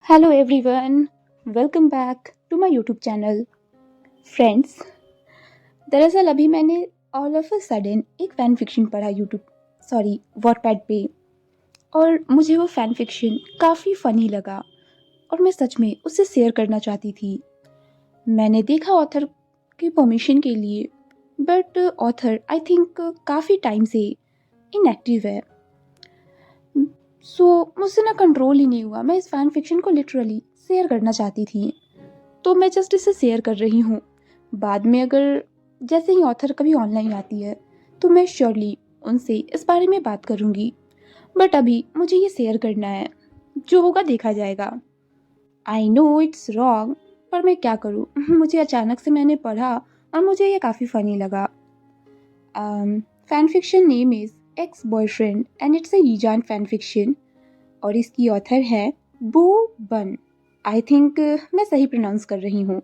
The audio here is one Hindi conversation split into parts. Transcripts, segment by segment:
Hello everyone, welcome back to my YouTube channel. Friends, दरअसल अभी मैंने ऑल ऑफ अ सडन एक फ़ैन फिक्शन पढ़ा वॉटपैड पे। और मुझे वो फ़ैन फिक्शन काफ़ी फ़नी लगा और मैं सच में उसे शेयर करना चाहती थी। मैंने देखा ऑथर की परमिशन के लिए, बट ऑथर आई थिंक काफ़ी टाइम से इनएक्टिव है। सो मुझसे ना कंट्रोल ही नहीं हुआ, मैं इस फ़ैन फिक्शन को लिटरली शेयर करना चाहती थी। तो मैं जस्ट इसे शेयर कर रही हूँ। बाद में अगर जैसे ही ऑथर कभी ऑनलाइन आती है तो मैं श्योरली उनसे इस बारे में बात करूँगी। बट अभी मुझे ये शेयर करना है, जो होगा देखा जाएगा। आई नो इट्स रॉन्ग, पर मैं क्या करूँ मुझे अचानक से मैंने पढ़ा और मुझे ये काफ़ी फ़नी लगा। Fan fiction name is ex boyfriend and it's a Izan fan fiction और इसकी ऑथर है बो बन। आई थिंक मैं सही प्रोनाउंस कर रही हूँ।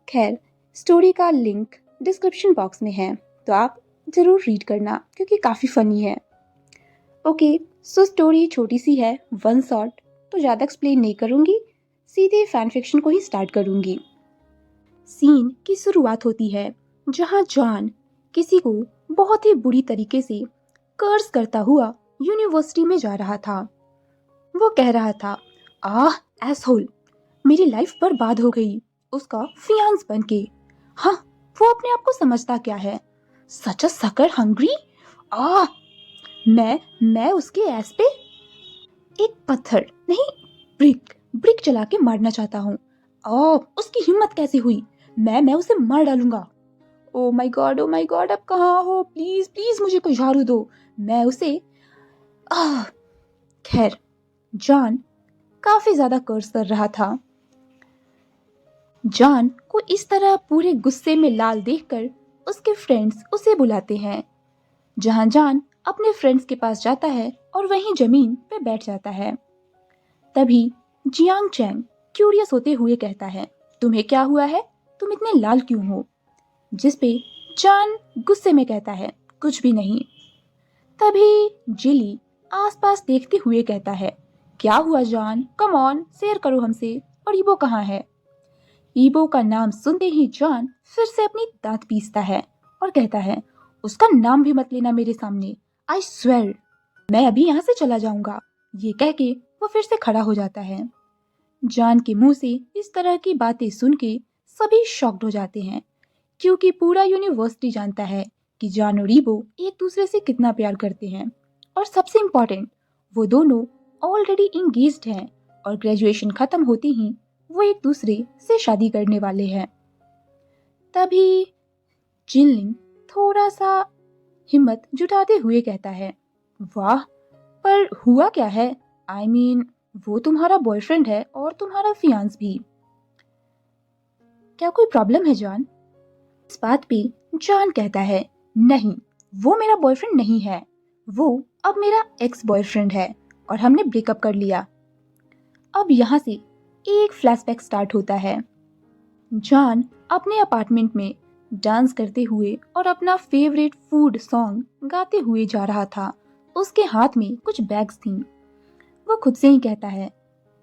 खैर, स्टोरी का लिंक डिस्क्रिप्शन बॉक्स में है, तो आप ज़रूर रीड करना क्योंकि काफ़ी फ़नी है। ओके, सो स्टोरी छोटी सी है, वन शॉट, तो ज़्यादा एक्सप्लेन नहीं करूँगी, सीधे फैन फिक्शन को ही स्टार्ट करूँगी। सीन की शुरुआत होती है जहाँ जॉन किसी को बहुत ही बुरी तरीके से कर्स करता हुआ यूनिवर्सिटी में जा रहा था। वो कह रहा था, आह एसहोल, मेरी लाइफ बर्बाद हो गई उसका फियांस बन के। हाँ, वो अपने आप को समझता क्या है, सच अ सकर हंग्री। आह, मैं उसके एस पे एक पत्थर नहीं, ब्रिक ब्रिक चला के मारना चाहता हूँ। ओह, उसकी हिम्मत कैसे हुई, मैं उसे मार डालूंगा। Oh my God, oh my God, अब कहाँ हो, प्लीज प्लीज मुझे कोई झाड़ू दो, मैं उसे। आह, खैर, जॉन काफी ज्यादा कर्स कर रहा था। जॉन को इस तरह पूरे गुस्से में लाल देखकर उसके फ्रेंड्स उसे बुलाते हैं, जहां जॉन अपने फ्रेंड्स के पास जाता है और वहीं जमीन पे बैठ जाता है। तभी जियांग चैंग क्यूरियस होते हुए कहता है, तुम्हें क्या हुआ है, तुम इतने लाल क्यों हो? जिस पे जॉन गुस्से में कहता है, कुछ भी नहीं। तभी जिली आसपास देखते हुए कहता है, क्या हुआ जॉन, कम ऑन शेयर करो हमसे, और ईबो कहाँ है? ईबो का नाम सुनते ही जॉन फिर से अपनी दांत पीसता है और कहता है, उसका नाम भी मत लेना मेरे सामने, आई स्वेयर, मैं अभी यहाँ से चला जाऊंगा। ये कह के वो फिर से खड़ा हो जाता है। जॉन के मुंह से इस तरह की बातें सुन के सभी शॉक्ड हो जाते हैं, क्योंकि पूरा यूनिवर्सिटी जानता है कि जॉन और ईबो एक दूसरे से कितना प्यार करते हैं। और सबसे इम्पोर्टेंट, वो दोनों ऑलरेडी इंगेज्ड हैं और ग्रेजुएशन खत्म होते ही वो एक दूसरे से शादी करने वाले हैं। तभी जिनलिंग थोड़ा सा हिम्मत जुटाते हुए कहता है, वाह, पर हुआ क्या है? आई मीन, वो तुम्हारा बॉयफ्रेंड है और तुम्हारा फियांस भी। क्या कोई प्रॉब्लम है जॉन? इस बात पे जॉन कहता है, नहीं, वो मेरा बॉयफ्रेंड नहीं है, वो अब मेरा एक्स बॉयफ्रेंड है और हमने ब्रेकअप कर लिया। अब यहाँ से एक फ्लैशबैक स्टार्ट होता है। जॉन अपने अपार्टमेंट में डांस करते हुए और अपना फेवरेट फूड सॉन्ग गाते हुए जा रहा था। उसके हाथ में कुछ बैग्स थीं। वो खुद से ही कहता है,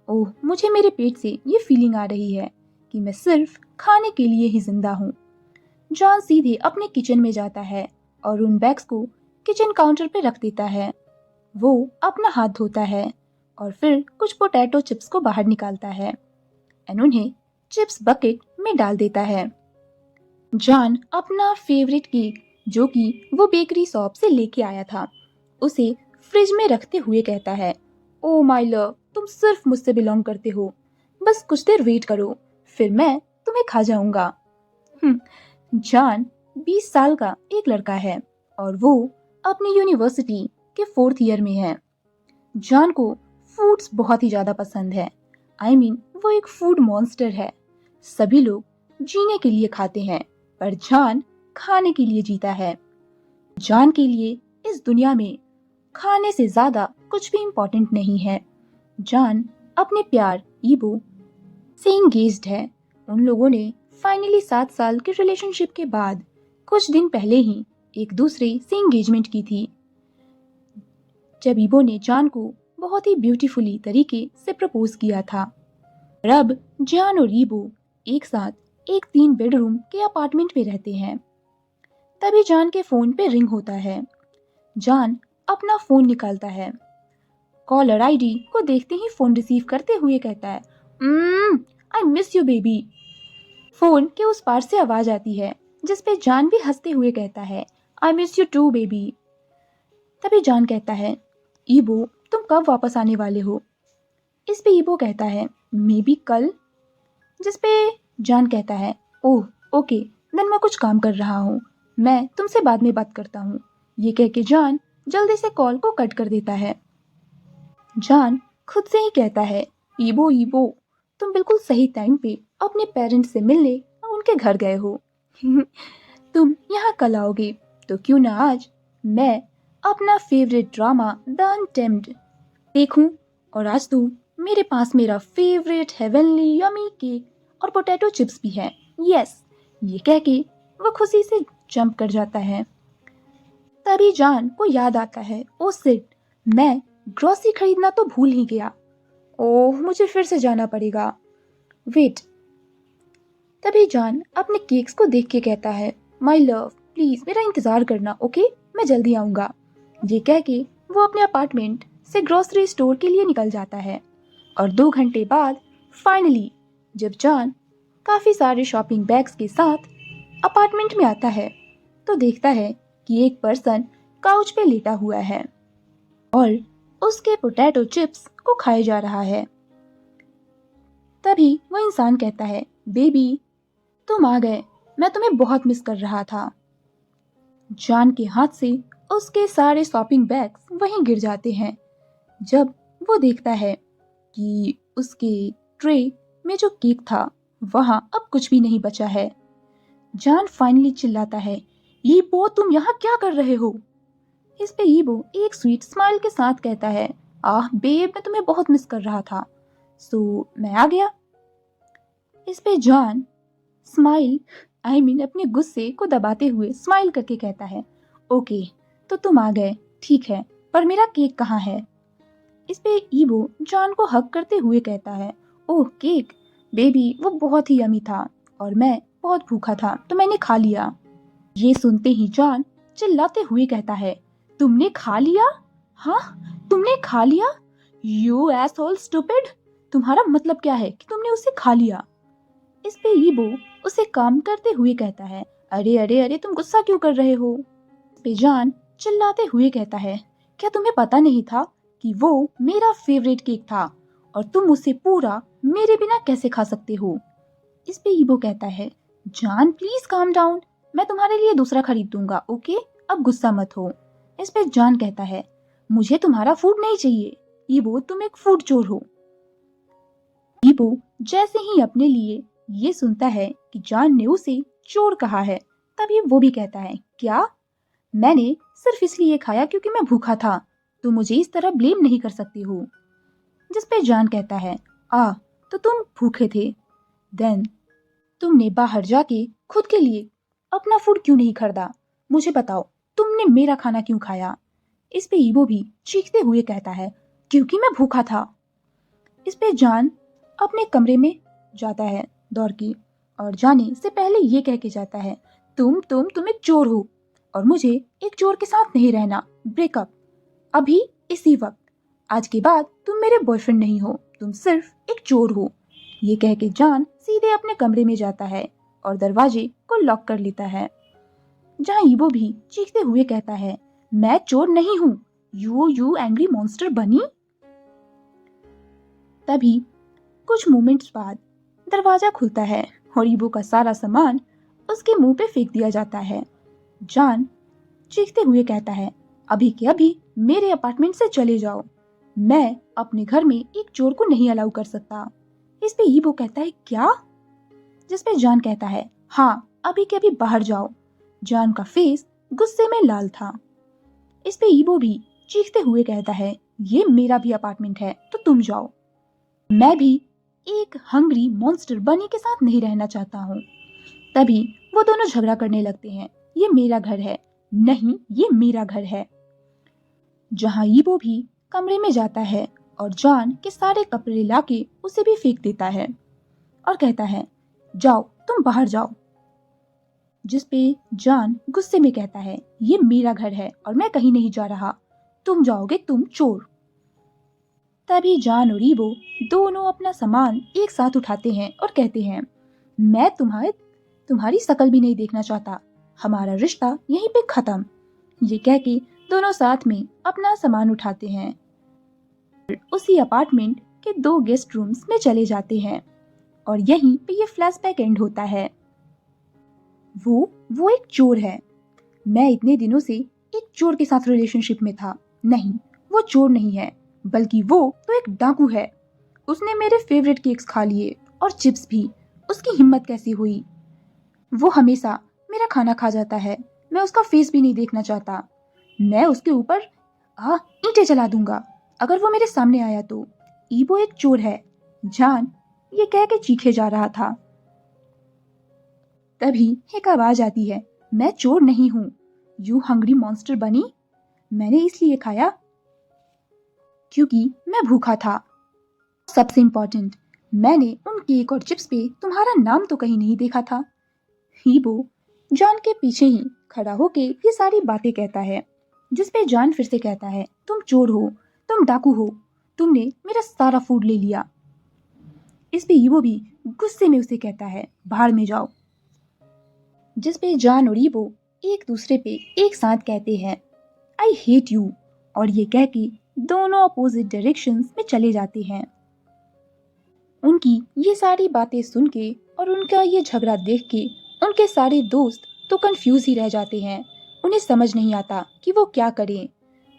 ओह, मुझे मेरे पेट से ये फीलिंग आ रही है कि मैं सिर्फ खाने के लिए ही जिंदा हूँ। जॉन सीधे अपने किचन में जाता है और उन बैग्स को किचन काउंटर पे रख देता है। वो अपना हाथ धोता है और फिर कुछ पोटैटो चिप्स को बाहर निकालता है एंड उन्हें चिप्स बकेट में डाल देता है। जॉन अपना फेवरेट केक, जो कि वो बेकरी शॉप से लेके आया था, उसे फ्रिज में रखते हुए कहता है, ओ माय लव, तुम सिर्फ मुझसे बिलोंग करते हो, बस कुछ देर वेट करो, फिर मैं तुम्हें खा जाऊंगा। जॉन 20 साल का एक लड़का है और वो अपनी यूनिवर्सिटी के 4th ईयर में है। जॉन को फूड्स बहुत ही ज्यादा पसंद है। आई मीन, वो एक फूड मॉन्स्टर है। सभी लोग जीने के लिए खाते हैं, पर जॉन खाने के लिए जीता है। जॉन के लिए इस दुनिया में खाने से ज्यादा कुछ भी इम्पोर्टेंट नहीं है। जॉन अपने प्यार ईबो से इंगेज्ड है। उन लोगों ने फाइनली 7 साल के रिलेशनशिप के बाद कुछ दिन पहले ही एक दूसरे से इंगेजमेंट की थी, जब ईबो ने जॉन को बहुत ही ब्यूटीफुली तरीके से प्रपोज किया था। और अब जान और ईबो एक साथ एक 3 बेडरूम के अपार्टमेंट में रहते हैं। तभी जान के फोन पे रिंग होता है। जान अपना फोन निकालता है। कॉलर आईडी को देखते ही फोन रिसीव करते हुए कहता है, I miss you baby. Phone के उस पार से आवाज आती है जिसपे जान भी हंसते हुए कहता है, I miss you too baby. तभी जान कहता है, ईबो तुम कब वापस आने वाले हो? इस पे ईबो कहता है, मे बी कल। जिसपे जान कहता है, ओह ओके, देन मैं कुछ काम कर रहा हूँ, मैं तुमसे बाद में बात करता हूँ। ये कह के जान जल्दी से कॉल को कट कर देता है। जान खुद से ही कहता है, ईबो ईबो तुम बिल्कुल सही टाइम पे अपने पेरेंट्स से मिलने उनके घर गए हो। तुम यहाँ कल आओगे तो क्यों ना आज मैं अपना फेवरेट ड्रामा द अनटेम्ड देखूं, और आज तो मेरे पास मेरा फेवरेट हेवनली यमी केक और पोटैटो चिप्स भी है। यस, ये कह के वो खुशी से जंप कर जाता है। तभी जान को याद आता है, ओ सिट, मैं ग्रोसरी खरीदना तो भूल ही गया। ओह, मुझे फिर से जाना पड़ेगा। वेट। तभी जान अपने केक्स को देख के कहता है, माय लव प्लीज मेरा इंतजार करना, ओके, मैं जल्दी आऊंगा। ये कह के वो अपने अपार्टमेंट से ग्रोसरी स्टोर के लिए निकल जाता है। और 2 घंटे बाद फाइनली जब जान काफी सारे शॉपिंग बैग्स के साथ अपार्टमेंट में आता है तो देखता है कि एक पर्सन काउच पे लेटा हुआ है और उसके पोटैटो चिप्स को खाया जा रहा है। तभी वो इंसान कहता है, बेबी तुम आ गए, मैं तुम्हें बहुत मिस कर रहा था। जान के हाथ से उसके सारे शॉपिंग बैग्स वहीं गिर जाते हैं जब वो देखता है कि उसके ट्रे में जो केक था वहां अब कुछ भी नहीं बचा है। जान फाइनली चिल्लाता है, ईबो तुम यहाँ क्या कर रहे हो? इस पे ईबो एक स्वीट स्माइल के साथ कहता है, आह बेब मैं तुम्हें बहुत मिस कर रहा था, सो मैं आ गया। इस पे जान स्माइल अपने गुस्से को दबाते हुए स्माइल करके कहता है, ओके तो तुम आ गए, ठीक है, पर मेरा केक कहाँ है? इस पे ईबो जान को हक करते हुए कहता है, ओह केक बेबी वो बहुत ही यमी था और मैं बहुत भूखा था तो मैंने खा लिया। ये सुनते ही जान चिल्लाते हुए कहता है, तुमने खा लिया? हाँ, तुमने खा लिया? यू एसहोल स्टूपिड, तुम्हारा मतलब क्या है कि तुमने उसे खा लिया? इस पे ईबो उसे काम करते हुए कहता है, अरे अरे अरे तुम गुस्सा क्यों कर रहे हो? इस पे जान चिल्लाते हुए कहता है, क्या तुम्हें पता नहीं था कि वो मेरा फेवरेट केक था और तुम उसे पूरा मेरे बिना कैसे खा सकते हो? इस पे ईबो कहता है, जान प्लीज काम डाउन, मैं तुम्हारे लिए दूसरा खरीद दूंगा, ओके, अब गुस्सा मत हो। इस पे जान कहता है, मुझे तुम्हारा फूड नहीं चाहिए, ईबो तुम एक फूड चोर हो। ईबो जैसे ही अपने लिए ये सुनता है कि जान ने उसे चोर कहा है तभी वो भी कहता है, क्या? मैंने सिर्फ इसलिए खाया क्योंकि मैं भूखा था, तो मुझे इस तरह ब्लेम नहीं कर सकती हो। जिस पे जान कहता है, तो तुम भूखे थे, देन तुमने बाहर जाके खुद के लिए अपना फूड क्यों नहीं खरीदा? मुझे बताओ, तुमने मेरा खाना क्यों खाया? इस पे ईबो भी चीखते हुए कहता है, क्योंकि मैं भूखा था। इस पे जान अपने कमरे में जाता है दौड़ के और जाने से पहले ये कह के जाता है, तुम एक चोर हो और मुझे एक चोर के साथ नहीं रहना, ब्रेकअप अभी इसी वक्त, आज के बाद तुम मेरे बॉयफ्रेंड नहीं हो, तुम सिर्फ एक चोर हो। ये कह के जान सीधे अपने कमरे में जाता है और दरवाजे को लॉक कर लेता है, जहाँ ईबो भी चीखते हुए कहता है, मैं चोर नहीं हूँ, यू एंग्री मॉन्स्टर बनी। तभी कुछ मोमेंट्स बाद दरवाजा खुलता है और ईबो का सारा सामान उसके मुंह पे फेंक दिया जाता है। जान चीखते हुए कहता है, अभी के अभी मेरे अपार्टमेंट से चले जाओ, मैं अपने घर में एक चोर को नहीं अलाउ कर सकता। इस पे ईबो कहता है, क्या? जिस पे जान कहता है, हाँ अभी के अभी बाहर जाओ। जान का फेस गुस्से में लाल था। इस पे ईबो भी चीखते हुए कहता है, ये मेरा भी अपार्टमेंट है तो तुम जाओ, मैं भी एक हंग्री मॉन्स्टर बनी के साथ नहीं रहना चाहता हूँ। तभी वो दोनों झगड़ा करने लगते हैं, ये मेरा घर है, नहीं ये मेरा घर है। जहाँ ईबो भी कमरे में जाता है और जॉन के सारे कपड़े लाके उसे भी फेंक देता है और कहता है, जाओ तुम बाहर जाओ। जिस पे जॉन गुस्से में कहता है, ये मेरा घर है और मैं कहीं नहीं जा रहा, तुम जाओगे तुम चोर। तभी जॉन और ईबो दोनों अपना सामान एक साथ उठाते हैं और कहते हैं, मैं तुम्हारी शकल भी नहीं देखना चाहता, हमारा रिश्ता यहीं पे खत्म। ये कह के दोनों साथ में अपना सामान उठाते हैं, उसी अपार्टमेंट के 2 गेस्ट रूम्स में चले जाते हैं और यहीं पे ये फ्लैशबैक एंड होता है। वो एक चोर है। मैं इतने दिनों से एक चोर के साथ रिलेशनशिप में था। नहीं, वो चोर नहीं है, बल्कि वो तो एक डाकू है। उसने मेरे फेवरेट केक्स खा लिए और चिप्स भी। उसकी हिम्मत कैसी हुई? वो हमेशा मेरा खाना खा जाता है। मैं उसका फेस भी नहीं देखना चाहता। मैं उसके ऊपर ईंटें चला दूंगा अगर वो मेरे सामने आया तो। ईबो एक चोर है। जान ये कह के चीखे जा रहा था। तभी एक आवाज आती है, मैं चोर नहीं हूँ। यू हंग्री मॉन्स्टर बनी। मैंने इसलिए खाया क्योंकि मैं भूखा था। सबसे इम्पोर्टेंट, मैंने उन केक और चिप्स पे तुम्हारा नाम तो कहीं नहीं देखा था। हीबो जॉन के पीछे ही खड़ा होके ये सारी बातें कहता है, जिसपे जॉन फिर से कहता है, तुम चोर हो, तुम डाकू हो, तुमने मेरा सारा फूड ले लिया। इस पे ईबो भी गुस्से में उसे कहता है, बाहर में जाओ। जिसपे जॉन और ईबो एक दूसरे पे एक साथ कहते हैं, आई हेट यू, और ये कह के दोनों अपोजिट डायरेक्शंस में चले जाते हैं। उनकी ये सारी बातें सुन के और उनका ये झगड़ा देख के उनके सारे दोस्त तो कंफ्यूज ही रह जाते हैं। उन्हें समझ नहीं आता कि वो क्या करें,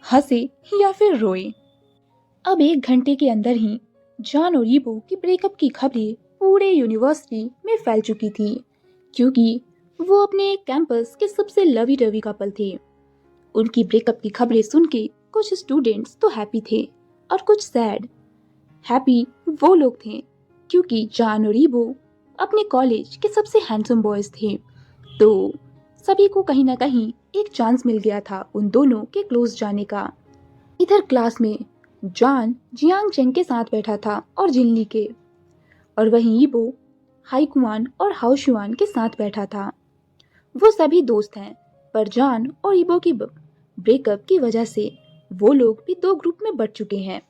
हंसे या फिर रोए। अब 1 घंटे के अंदर ही जॉन और ईबो की ब्रेकअप की खबरें पूरे यूनिवर्सिटी में फैल चुकी थी, क्योंकि वो अपने कैंपस के सबसे लवी डवी कपल थे। उनकी ब्रेकअप की खबरें सुन के कुछ स्टूडेंट्स तो हैप्पी थे और कुछ सैड। हैप्पी वो लोग थे क्योंकि जॉन और ईबो अपने कॉलेज के सबसे हैंडसम बॉयज थे, तो सभी को कहीं ना कहीं एक चांस मिल गया था उन दोनों के क्लोज जाने का। इधर क्लास में जॉन जियांग चेंग के साथ बैठा था और जिनली के, और वहीं ईबो हाईकुआन और हाओशुआन के साथ बैठा था। वो सभी दोस्त हैं, पर जॉन और ईबो की ब्रेकअप की वजह से वो लोग भी 2 ग्रुप में बट चुके हैं।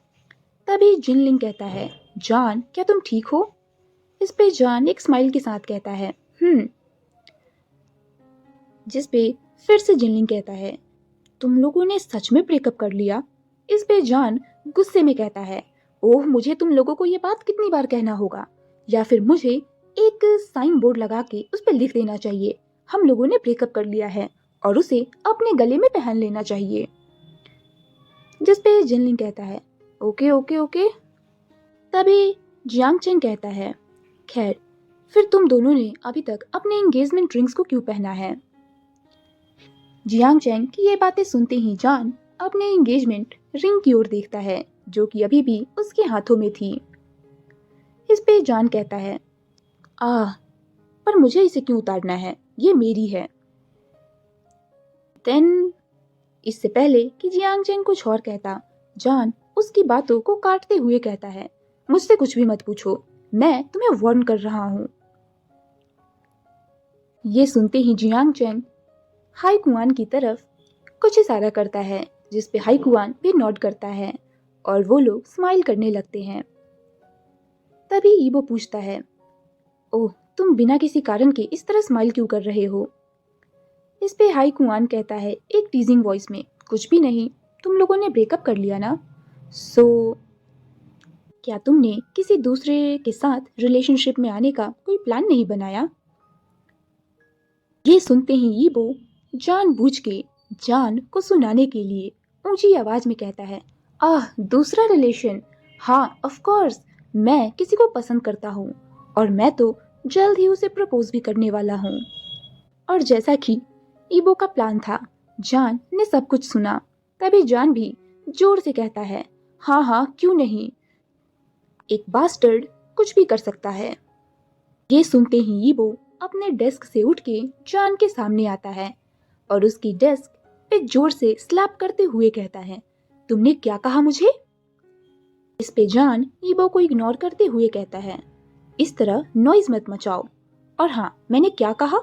तभी जिनलिंग कहता है, जॉन क्या तुम ठीक हो? इस पे जॉन एक स्माइल के साथ कहता है, जिस पे फिर से जिनलिंग कहता है, तुम लोगों ने सच में ब्रेकअप कर लिया? इस पे जॉन गुस्से में कहता है, ओह मुझे तुम लोगों को ये बात कितनी बार कहना होगा, या फिर मुझे एक साइन बोर्ड लगा के उस पर लिख देना चाहिए, हम लोगों ने ब्रेकअप कर लिया है, और उसे अपने गले में पहन लेना चाहिए। जिस पे जिनलिंग कहता है, ओके ओके ओके। तभी जियांग चेंग कहता है, खैर फिर तुम दोनों ने अभी तक अपने एंगेजमेंट रिंग्स को क्यों पहना है? जियांग चेंग की ये बातें सुनते ही जॉन अपने एंगेजमेंट रिंग की ओर देखता है, जो कि अभी भी उसके हाथों में थी। इस पे जॉन कहता है, पर मुझे इसे क्यों उतारना है, ये मेरी है। देन इससे पहले कि जियांग चेंग कुछ और कहता, जॉन उसकी बातों को काटते हुए कहता है, मुझसे कुछ भी मत पूछो, मैं तुम्हें वार्न कर रहा हूँ। ये सुनते ही जियांग चेंग हाईकुआन की तरफ कुछ इशारा करता है, जिस पे हाईकुआन भी नॉड करता है और वो लोग स्माइल करने लगते हैं। तभी ईबो पूछता है, ओह तुम बिना किसी कारण के इस तरह स्माइल क्यों कर रहे हो? इस पे हाईकुआन कहता है एक टीजिंग वॉइस में, कुछ भी नहीं, तुम लोगों ने ब्रेकअप कर लिया ना, सो क्या तुमने किसी दूसरे के साथ रिलेशनशिप में आने का कोई प्लान नहीं बनाया? ये सुनते ही ईबो जानबूझ के जान को सुनाने के लिए ऊंची आवाज में कहता है, दूसरा रिलेशन, हाँ ऑफ कोर्स, मैं किसी को पसंद करता हूँ और मैं तो जल्द ही उसे प्रपोज भी करने वाला हूँ। और जैसा कि ईबो का प्लान था, जान ने सब कुछ सुना। तभी जान भी जोर से कहता है, हाँ हाँ क्यों नहीं, एक बास्टर्ड कुछ भी कर सकता है। ये सुनते ही ईबो अपने डेस्क से उठ के जान के सामने आता है और उसकी डेस्क पे जोर से स्लैप करते हुए कहता है, तुमने क्या कहा मुझे? इस पे जान ईबो को इग्नोर करते हुए कहता है, इस तरह नॉइज मत मचाओ। और हाँ, मैंने क्या कहा?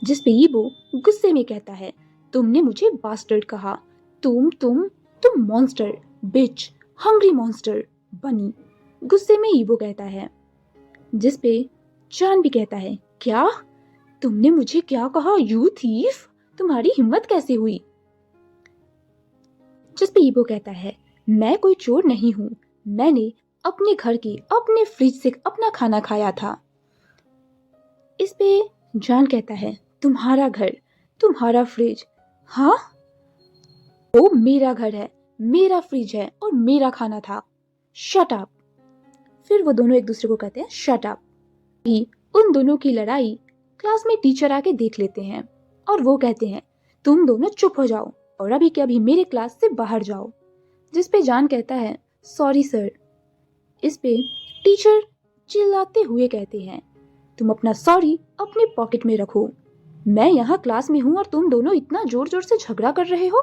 जिस पे ईबो गुस्से में कहता है, तुमने मुझे बास्टर्ड कहा। तुम मॉन्स्टर, बिच, हंग्री मॉन्स्टर, बनी। गुस्से में ईबो कहता है। जिस पे जान भी कहता है, क्या? तुमने मुझे क्या कहा? यू थीफ, तुम्हारी हिम्मत कैसे हुई? जिस पे ईबो कहता है, मैं कोई चोर नहीं हूं, मैंने अपने घर के अपने फ्रिज से अपना खाना खाया था। इस पे जान कहता है, तुम्हारा घर, तुम्हारा फ्रिज? हाँ, वो मेरा घर है, मेरा फ्रिज है और मेरा खाना था। Shut up. फिर वो दोनों एक दूसरे को कहते हैं शट अप। भी उन दोनों की लड़ाई क्लास में टीचर आके देख लेते हैं और वो कहते हैं, तुम दोनों चुप हो जाओ और अभी के अभी मेरे क्लास से बाहर जाओ। जिस पे जान कहता है, सॉरी सर। इस पे टीचर चिल्लाते हुए कहते हैं, तुम अपना सॉरी अपने पॉकेट में रखो। मैं यहाँ क्लास में हूँ और तुम दोनों इतना जोर जोर से झगड़ा कर रहे हो।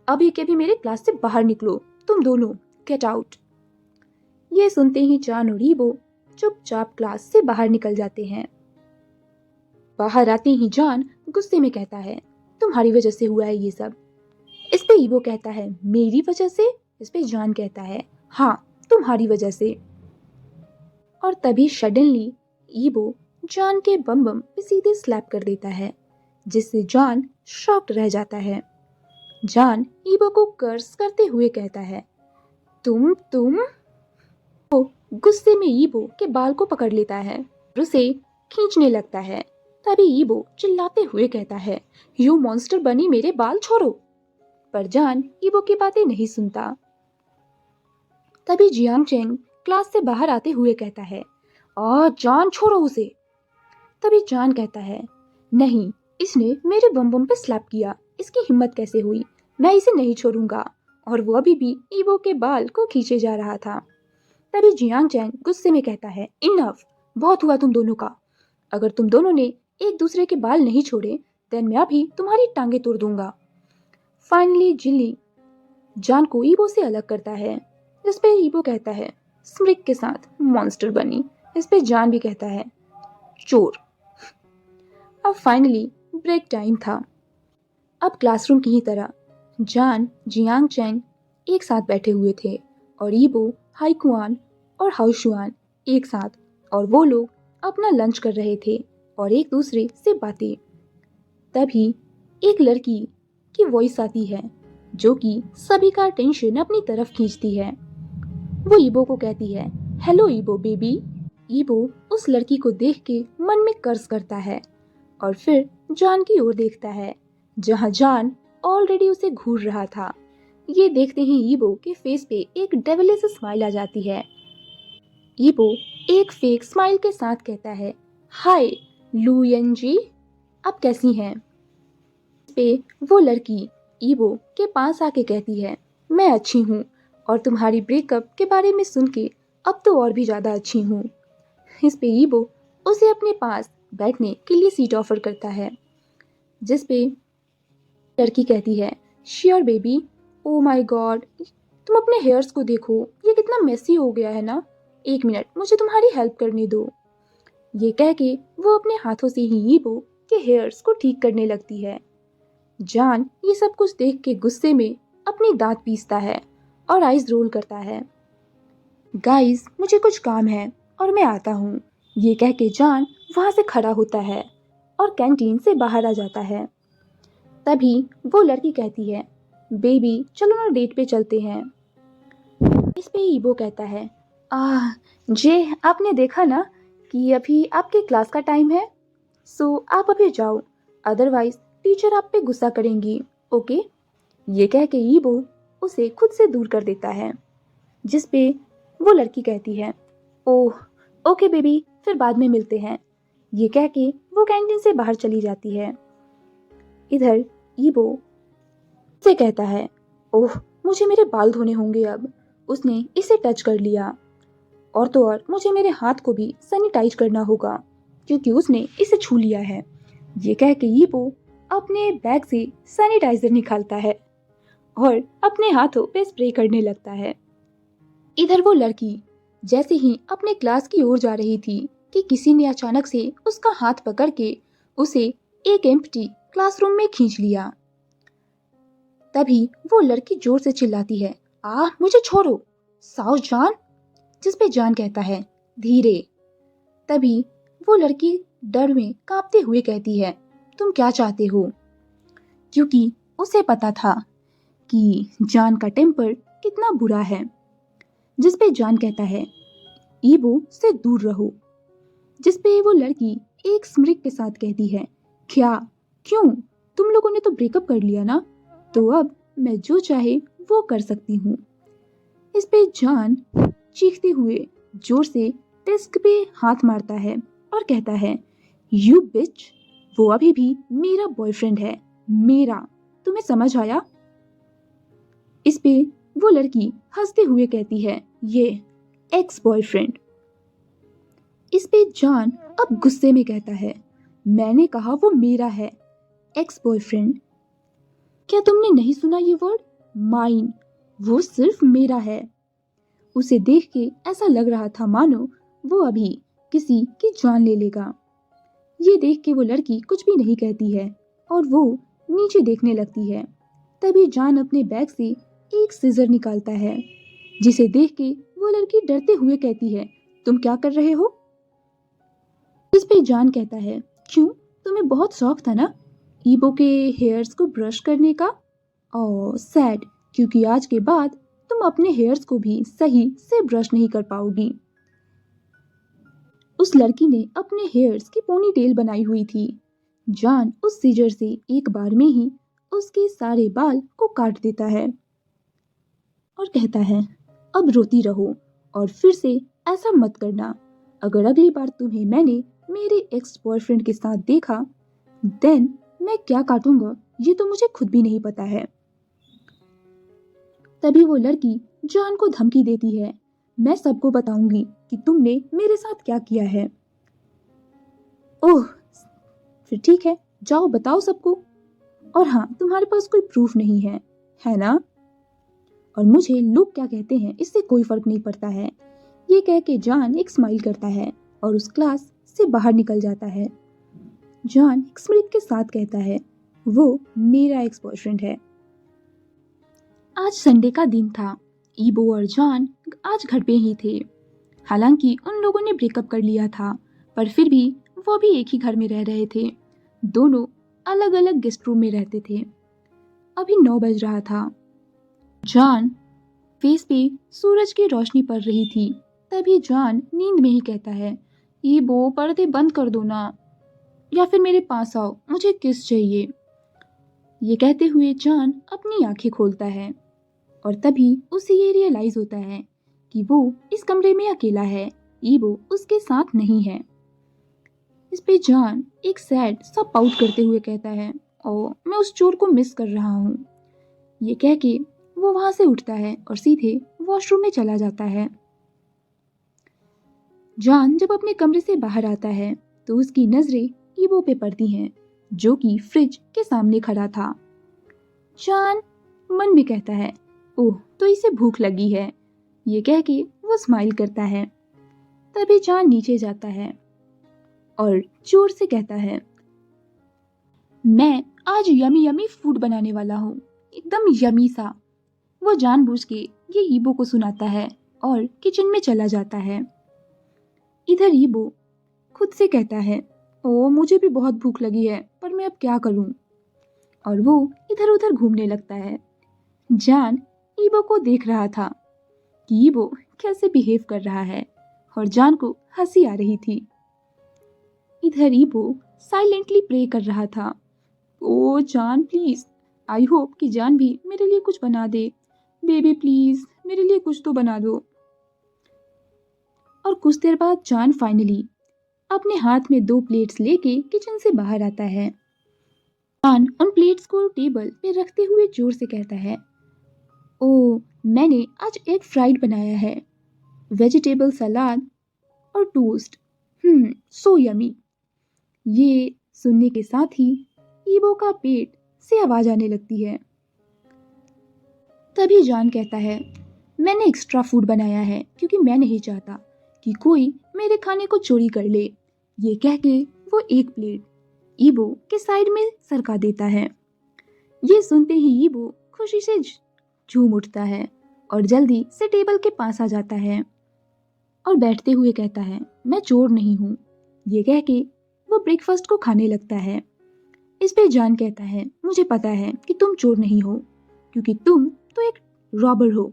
अभी के भी मेरे क्लास से बाहर निकलो, तुम दोनों, गेट आउट। ये सुनते ही जान और ईबो चुपचाप क्लास से बाहर निकल जाते हैं। बाहर आते ही जान गुस्से में कहता है, तुम्हारी वजह से हुआ है ये सब। इस पे ईबो कहता है, मेरी वजह से? इस पे जान कहता है, हाँ, तुम्हारी वजह से। और तभी सडनली ईबो जान के बम बम पे सीधे स्लैप कर देता है, जिससे जान शॉक्ड रह जाता है। जान ईबो को कर्स करते हुए कहता है, तुम। वो गुस्से में ईबो के बाल को पकड़ लेता है और उसे खींचने लगता है। तभी ईबो चिल्लाते हुए कहता है, यू मॉन्स्टर बनी, मेरे बाल छोड़ो। पर जान ईबो की बातें नहीं सुनता। तभी जियांग चेंग क्लास से बाहर आते हुए कहता है, जान छोड़ो उसे। तभी जान कहता है, नहीं, इसने मेरे बम बम पे स्लैप किया, इसकी हिम्मत कैसे हुई? मैं इसे नहीं छोड़ूंगा। और वो अभी भी ईबो के बाल को खींचे जा रहा था। तभी जियांग चैंग गुस्से में कहता है, इनफ, बहुत हुआ तुम दोनों का। अगर तुम दोनों ने एक दूसरे के बाल नहीं छोड़े देन मैं अभी तुम्हारी टांगे तोड़ दूंगा। फाइनली जिली जान को ईबो से अलग करता है, जिस पे ईबो कहता है, स्मृक के साथ मॉन्स्टर बनी। इस पे जान भी कहता है, चोर। अब फाइनली ब्रेक टाइम था। अब क्लासरूम की ही तरह जान, जियांग चैंग एक साथ बैठे हुए थे और ईबो, हाईकुआन और हाउशुआन एक साथ, और वो लोग अपना लंच कर रहे थे और एक दूसरे से बातें। तभी एक लड़की की वॉइस आती है जो कि सभी का अटेंशन अपनी तरफ खींचती है। वो ईबो को कहती है, हेलो ईबो बेबी। ईबो उस लड़की को देख के मन में कर्ज करता है और फिर जान की ओर देखता है, जहां जान ऑलरेडी उसे घूर रहा था। ये देखते ही ईबो के फेस पे एक डेविलिश स्माइल आ जाती है। ईबो एक फेक स्माइल के साथ कहता है, हाय लुयन जी, आप कैसी हैं? इस पे वो लड़की ईबो के पास आके कहती है, मैं अच्छी हूँ और तुम्हारी ब्रेकअप के बारे में सुन के अब तो और भी ज्यादा अच्छी हूँ। इस पे ईबो उसे अपने पास बैठने के लिए सीट ऑफर करता है, जिस पे लड़की कहती है, sure baby. Oh my God, तुम अपने हेयर्स को देखो, ये कितना मेसी हो गया है ना। एक मिनट, मुझे तुम्हारी हेल्प करने दो। ये कह के वो अपने हाथों से ही ईबो के हेयर्स को ठीक करने लगती है। जान ये सब कुछ देख के गुस्से में अपनी दांत पीसता है और आइज रोल करता है। गाइस, मुझे कुछ काम है और मैं आता हूँ। ये कह के जान वहां से खड़ा होता है और कैंटीन से बाहर आ जाता है। तभी वो लड़की कहती है, बेबी चलो ना डेट पे चलते हैं। इस पे ईबो कहता है, जे आपने देखा ना कि अभी आपके क्लास का टाइम है, सो आप अभी जाओ, अदरवाइज टीचर आप पे गुस्सा करेंगी, ओके? ये कह के ईबो उसे खुद से दूर कर देता है, जिस पे वो लड़की कहती है, ओह ओके बेबी, फिर बाद में मिलते हैं। ये कह के वो कैंटीन से बाहर चली जाती है। इधर ईबो से कहता है, ओह मुझे मेरे बाल धोने होंगे अब। उसने इसे टच कर लिया और तो और मुझे मेरे हाथ को भी सैनिटाइज करना होगा क्योंकि उसने इसे छू लिया है। ये कह के ईबो अपने बैग से सैनिटाइजर निकालता है और अपने हाथों पे स्प्रे करने लगता है। इधर वो लड़की जैसे ही अपने क्लास की ओर जा रही थी कि किसी ने अचानक से उसका हाथ पकड़ के उसे एक एम्प्टी क्लासरूम में खींच लिया। तभी वो लड़की जोर से चिल्लाती है, मुझे छोड़ो, साओ जान। जिस पे जान कहता है, धीरे। तभी वो लड़की डर में कांपते हुए कहती है, तुम क्या चाहते हो? क्योंकि उसे पता था कि जान का टेम्पर कितना बुरा है। जिस पे जान कहता है, ईबो से दूर रहो। जिस पे वो लड़की एक स्मित के साथ कहती है, क्या? क्यों? तुम लोगों ने तो ब्रेकअप कर लिया ना, तो अब मैं जो चाहे वो कर सकती हूँ। इस पे जान चीखते हुए जोर से डेस्क पे हाथ मारता है और कहता है, यू बिच, वो अभी भी मेरा बॉयफ्रेंड है, मेरा। तुम्हें समझ आया? इस पे वो लड़की हंसते हुए कहती है, ये एक्स बॉयफ्रेंड। इस पे जान अब गुस्से में कहता है, मैंने कहा वो मेरा है, एक्स बॉयफ्रेंड। क्या तुमने नहीं सुना ये वर्ड? माइन। वो सिर्फ मेरा है। उसे देख के ऐसा लग रहा था मानो वो अभी किसी की जान ले लेगा। ये देख के वो लड़की कुछ भी नहीं कहती है और वो नीचे देखने लगती है। तभी जान अपने बैग से एक सीजर निकालता है, जिसे देख के वो लड़की डरते हुए कहती है, तुम क्या कर रहे हो? इस पे जान कहता है, क्यों, तुम्हें बहुत शौक था ना ईबो के हेयर्स को ब्रश करने का? ओह सैड, क्योंकि आज के बाद तुम अपने हेयर्स को भी सही से ब्रश नहीं कर पाओगी। उस लड़की ने अपने हेयर्स की पोनी टेल बनाई हुई थी। जान उस सीजर से एक बार में ही उसके सारे बाल को काट देता है और कहता है, अब रोती रहो और फिर से ऐसा मत करना। अगर अगली बार तुम्हें मैंने मेरे एक्स बॉयफ्रेंड के साथ देखा, देन मैं क्या काटूंगा ये तो मुझे खुद भी नहीं पता है। तभी वो लड़की जान को धमकी देती है, मैं सबको बताऊंगी कि तुमने मेरे साथ क्या किया है। ओह, फिर ठीक है, जाओ बताओ सबको। और हाँ, तुम्हारे पास कोई प्रूफ नहीं है ना? और मुझे लोग क्या कहते हैं इससे कोई फर्क नहीं पड़ता है। ये कह के जान एक स्माइल करता है और उस क्लास से बाहर निकल जाता है। जान एक स्मित के साथ कहता है, वो मेरा एक्स बॉयफ्रेंड है। आज संडे का दिन था। ईबो और जान आज घर पे ही थे। हालांकि उन लोगों ने ब्रेकअप कर लिया था, पर फिर भी वो भी एक ही घर में रह रहे थे। दोनों अलग अलग गेस्ट रूम में रहते थे। अभी 9 बज रहा था। जान फेस पे सूरज की रोशनी पड़ रही थी। तभी जान नींद में ही कहता है, ईबो पर्दे बंद कर दो ना, या फिर मेरे पास आओ, मुझे किस चाहिए। ये कहते हुए जान अपनी आंखें खोलता है और तभी उसे ये रियलाइज होता है कि वो इस कमरे में अकेला है, ईबो उसके साथ नहीं है। इस पे जान एक सैड सा पाउट करते हुए कहता है, ओ मैं उस चोर को मिस कर रहा हूँ। ये कह के वो वहां से उठता है और सीधे वॉशरूम में चला जाता है। जान जब अपने कमरे से बाहर आता है तो उसकी नजरें ईबो पे पड़ती हैं, जो कि फ्रिज के सामने खड़ा था। जान मन में कहता है, ओह तो इसे भूख लगी है। ये कह के वो स्माइल करता है। तभी जान नीचे जाता है और जोर से कहता है, मैं आज यमी यमी फूड बनाने वाला हूँ, एकदम यमी सा। वो जानबूझ के ये ईबो को सुनाता है और किचन में चला जाता है। इधर ईबो खुद से कहता है, ओ मुझे भी बहुत भूख लगी है, पर मैं अब क्या करूं? और वो इधर उधर घूमने लगता है। जान ईबो को देख रहा था कि ईबो कैसे बिहेव कर रहा है और जान को हंसी आ रही थी। इधर ईबो साइलेंटली प्रे कर रहा था, ओ जान प्लीज, आई होप कि जान भी मेरे लिए कुछ बना दे। बेबी प्लीज मेरे लिए कुछ तो बना दो। और कुछ देर बाद जान फाइनली अपने हाथ में 2 प्लेट्स लेके किचन से बाहर आता है। जान उन प्लेट्स को टेबल पे रखते हुए जोर से कहता है, ओ मैंने आज एग फ्राइड बनाया है, वेजिटेबल सलाद और टोस्ट, सो यमी। ये सुनने के साथ ही ईबो का पेट से आवाज आने लगती है। तभी जान कहता है, मैंने एक्स्ट्रा फूड बनाया है क्योंकि मैं नहीं चाहता कि कोई मेरे खाने को चोरी कर ले। ये कह के वो एक प्लेट ईबो के साइड में सरका देता है। ये सुनते ही ईबो खुशी से झूम उठता है और जल्दी से टेबल के पास आ जाता है और बैठते हुए कहता है, मैं चोर नहीं हूँ। ये कह के वो ब्रेकफास्ट को खाने लगता है। इस पे जॉन कहता है, मुझे पता है कि तुम चोर नहीं हो क्योंकि तुम तो एक रॉबर हो।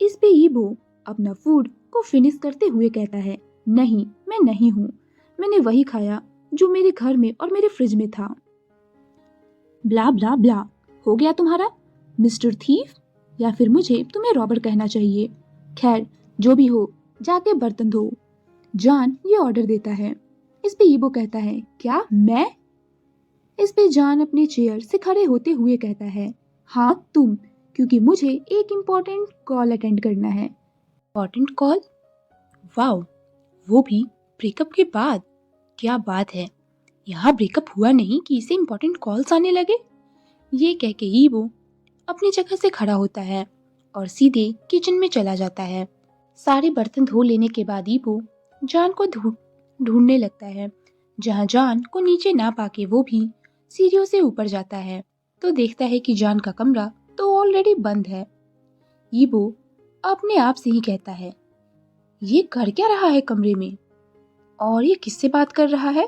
इस पे ईबो अपना फूड को फिनिश करते हुए कहता है, नहीं, मैं नहीं हूँ। मैंने वही खाया जो मेरे घर में और मेरे फ्रिज में था। ब्ला ब्ला ब्ला। हो गया तुम्हारा, मिस्टर थीफ? या फिर मुझे तुम्हें रॉबर कहना चाहिए? खैर, जो भी हो, जाके बर्तन धो। जॉन ये ऑर्डर देता है। इस पे ईबो कहता है, क्या मैं? इस पे जॉन अपने चेयर से खड़े होते हुए कहता है, हाँ तुम, क्योंकि मुझे एक इम्पोर्टेंट कॉल अटेंड करना है। Important call? वाओ, वो भी ब्रेकअप के बाद? क्या बात है, यहाँ ब्रेकअप हुआ नहीं कि इसे इम्पोर्टेंट कॉल्स आने लगे। ये कह के ईबो अपनी जगह से खड़ा होता है और सीधे किचन में चला जाता है। सारे बर्तन धो लेने के बाद ईबो जॉन को ढूंढने लगता है। जहाँ जॉन को नीचे ना पाके वो भी सीढ़ियों से ऊपर जाता है तो देखता है कि जॉन का कमरा तो ऑलरेडी बंद है। ईबो अपने आप से ही कहता है, ये कर क्या रहा है कमरे में, और ये किससे बात कर रहा है?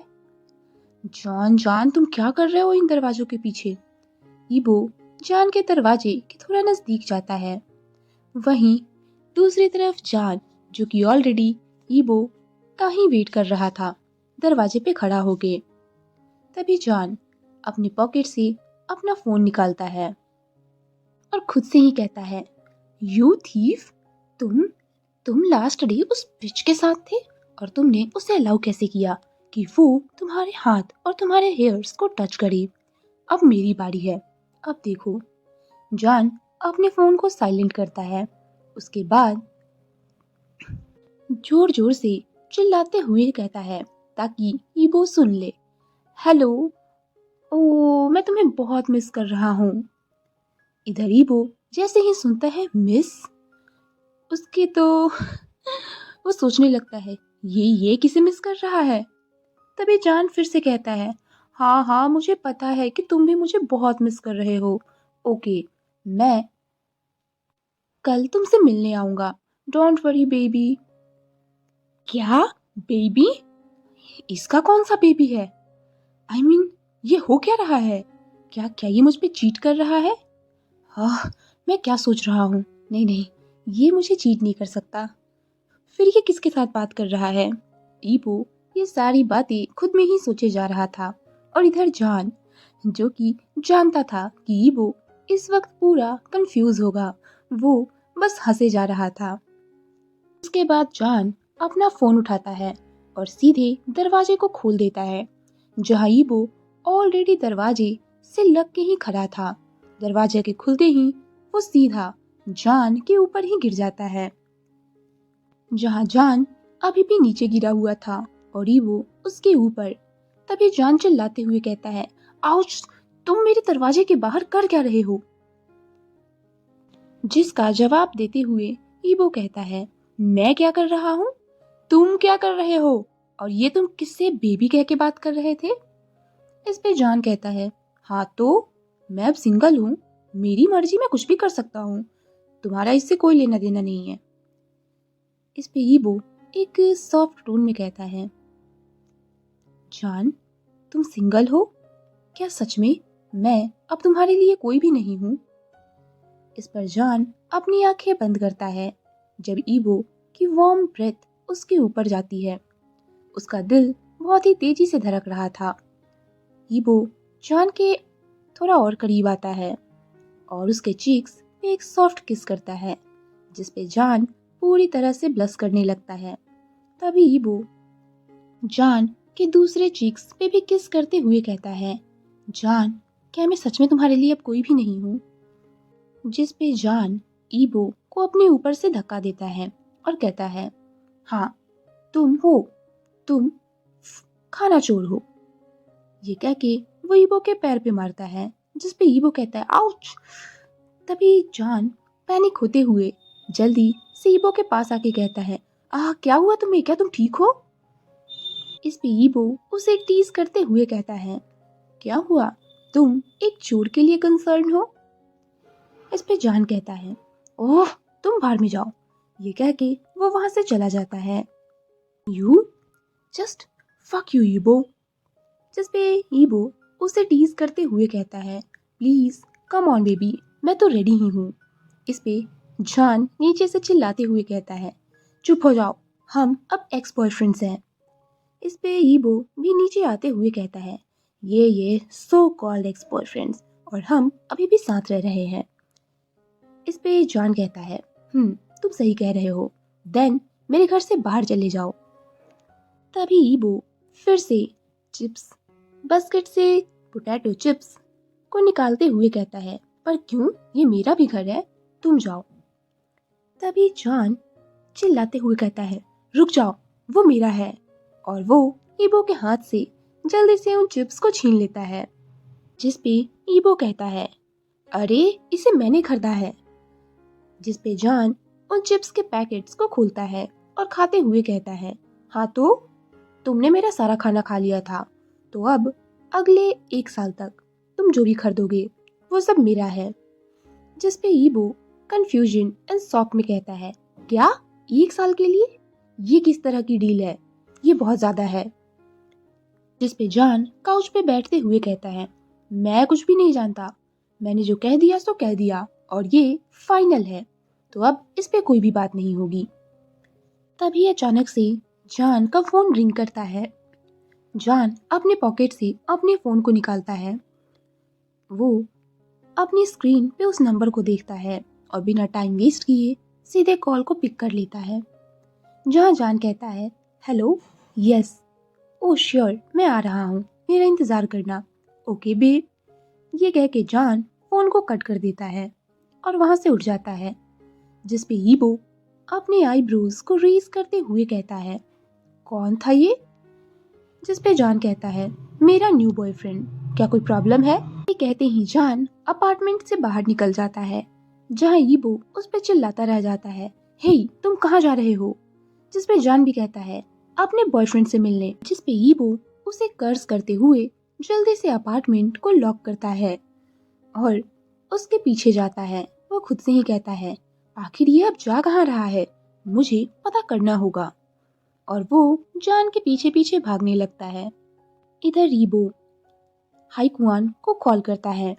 जॉन, जॉन, तुम क्या कर रहे हो इन दरवाजों के पीछे? ईबो जॉन के दरवाजे के थोड़ा नजदीक जाता है। वहीं दूसरी तरफ जॉन, जो कि ऑलरेडी ईबो का ही वेट कर रहा था, दरवाजे पे खड़ा हो गए। तभी जॉन अपनी पॉकेट से अपना फोन निकालता है और खुद से ही कहता है, यू थीफ, तुम लास्ट डे उस बिच के साथ थे और तुमने उसे अलाउ कैसे किया कि वो तुम्हारे हाथ और तुम्हारे हेयर्स को टच करे? अब मेरी बारी है, अब देखो। जॉन अपने फोन को साइलेंट करता है। उसके बाद जोर जोर से चिल्लाते हुए कहता है ताकि ईबो सुन ले, हेलो, ओ मैं तुम्हें बहुत मिस कर रहा हूँ। इधर ईबो जैसे ही सुनता है मिस, उसके तो वो सोचने लगता है, ये किसे मिस कर रहा है। तभी जॉन फिर से कहता है, हाँ हाँ मुझे पता है कि तुम भी मुझे बहुत मिस कर रहे हो। ओके, मैं कल तुमसे मिलने आऊंगा, डोंट वरी बेबी। क्या? बेबी? इसका कौन सा बेबी है? आई मीन, ये हो क्या रहा है? क्या क्या ये मुझ पे चीट कर रहा है? हाँ, मैं क्या सोच रहा हूँ? नहीं नहीं, ये मुझे चीट नहीं कर सकता। फिर ये किसके साथ बात कर रहा है? ईबो ये सारी बातें खुद में ही सोचे जा रहा था और इधर जॉन, जो कि जानता था कि ईबो इस वक्त पूरा कंफ्यूज होगा, वो बस हंसे जा रहा था। उसके बाद जॉन अपना फोन उठाता है और सीधे दरवाजे को खोल देता है, जहाँ ईबो ऑलरेडी दरवाजे से लग के ही खड़ा था। दरवाजे के खुलते ही वो सीधा जॉन के ऊपर ही गिर जाता है, जहाँ जॉन अभी भी नीचे गिरा हुआ था और ईबो उसके ऊपर। तभी जॉन चिल्लाते हुए कहता है, आउच, तुम मेरे दरवाजे के बाहर कर क्या रहे हो? जिसका जवाब देते हुए ईबो कहता है, मैं क्या कर रहा हूँ? तुम क्या कर रहे हो? और ये तुम किससे बेबी कह के बात कर रहे थे? इस पे जॉन कहता है, हाँ तो मैं अब सिंगल हूँ, मेरी मर्जी, मैं कुछ भी कर सकता हूँ, तुम्हारा इससे कोई लेना देना नहीं है। इस पे ईबो एक सॉफ्ट टोन में कहता है, जॉन, तुम सिंगल हो? क्या सच में? मैं अब तुम्हारे लिए कोई भी नहीं हूँ? इस पर जॉन अपनी आंखें बंद करता है जब ईबो की वार्म ब्रेथ उसके ऊपर जाती है। उसका दिल बहुत ही तेजी से धड़क रहा था। ईबो जॉन के थोड़ा और करीब आता है और उसके चीक्स पे एक सॉफ्ट किस करता है, जिस पे जॉन पूरी तरह से ब्लश करने लगता है। तभी ईबो जॉन के दूसरे चीक्स पे भी किस करते हुए कहता है, जॉन, क्या मैं सच में तुम्हारे लिए अब कोई भी नहीं हूँ? जिस पे जॉन ईबो को अपने ऊपर से धक्का देता है और कहता है, हाँ तुम हो, तुम खाना चोर हो। ये कह के वो ईबो के पैर पे मारता है, जिस पे ईबो कहता है, आउच। तभी जॉन पैनिक होते हुए जल्दी से ईबो के पास आके कहता है, क्या हुआ तुम्हें? क्या तुम ठीक हो? इस पे ईबो उसे टीज करते हुए कहता है, क्या हुआ? तुम एक चोर के लिए कंसर्न हो? इस पे जान कहता है, ओह तुम बाहर में जाओ। ये कह के वो वहां से चला जाता है। यू जस्ट फक यू ईबो। जिस पे ईबो उसे टीज करते हुए कहता है, प्लीज कम ऑन बेबी, मैं तो रेडी ही हूँ। इस पे जान नीचे से चिल्लाते हुए कहता है, चुप हो जाओ, हम अब एक्स बॉयफ्रेंड्स हैं। इस पे ईबो भी नीचे आते हुए कहता है, ये सो कॉल्ड एक्स बॉयफ्रेंड्स और हम अभी भी साथ रह रहे हैं। इस पे जॉन कहता है, तुम सही कह रहे हो, देन मेरे घर से बाहर चले जाओ। तभी ईबो फिर से चिप्स बास्केट से पोटैटो चिप्स को निकालते हुए कहता है, पर क्यों? ये मेरा भी घर है, तुम जाओ। तभी जॉन चिल्लाते हुए कहता है, रुक जाओ, वो मेरा है। और वो ईबो के हाथ से जल्दी से उन चिप्स को छीन लेता है। जिस पे ईबो कहता है, अरे इसे मैंने खरीदा है। जिस पे जॉन उन चिप्स के पैकेट्स को खोलता है और खाते हुए कहता है, हाँ तो तुमने मेरा सारा खाना खा लिया था, तो अब अगले 1 साल तक तुम जो भी खरीदोगे वो सब मेरा है। जिस पे ईबो कंफ्यूजन एंड शॉक में कहता है, क्या 1 साल के लिए? ये किस तरह की डील है? ये बहुत ज्यादा है। जिस पे जॉन काउच पे बैठते हुए कहता है, मैं कुछ भी नहीं जानता, मैंने जो कह दिया सो कह दिया और ये फाइनल है, तो अब इस पे कोई भी बात नहीं होगी। तभी अचानक से जॉन का फोन रिंग करता है। जॉन अपने पॉकेट से अपने फोन को निकालता है। वो अपनी स्क्रीन पे उस नंबर को देखता है और बिना टाइम वेस्ट किए सीधे कॉल को पिक कर लेता है। जहाँ जॉन कहता है, हेलो, यस, ओह श्योर, मैं आ रहा हूँ, मेरा इंतजार करना, ओके बेब। ये कह के जॉन फोन को कट कर देता है और वहां से उठ जाता है। जिस पे ईबो अपने आईब्रोज को रेज करते हुए कहता है, कौन था ये? जिस पे जॉन कहता है, मेरा न्यू बॉयफ्रेंड, क्या कोई प्रॉब्लम है? ये कहते ही जॉन अपार्टमेंट से बाहर निकल जाता है, जहाँ ईबो उस पे चिल्लाता रह जाता है, हे तुम कहाँ जा रहे हो? जिस पे जॉन भी कहता है, अपने बॉयफ्रेंड से मिलने। जिस पे ईबो उसे कर्ज करते हुए जल्दी से अपार्टमेंट को लॉक करता है और उसके पीछे जाता है। वो खुद से ही कहता है, आखिर ये अब जा कहाँ रहा है, मुझे पता करना होगा। और वो जॉन के पीछे पीछे भागने लगता है। इधर ईबो हाईकुआन को कॉल करता है।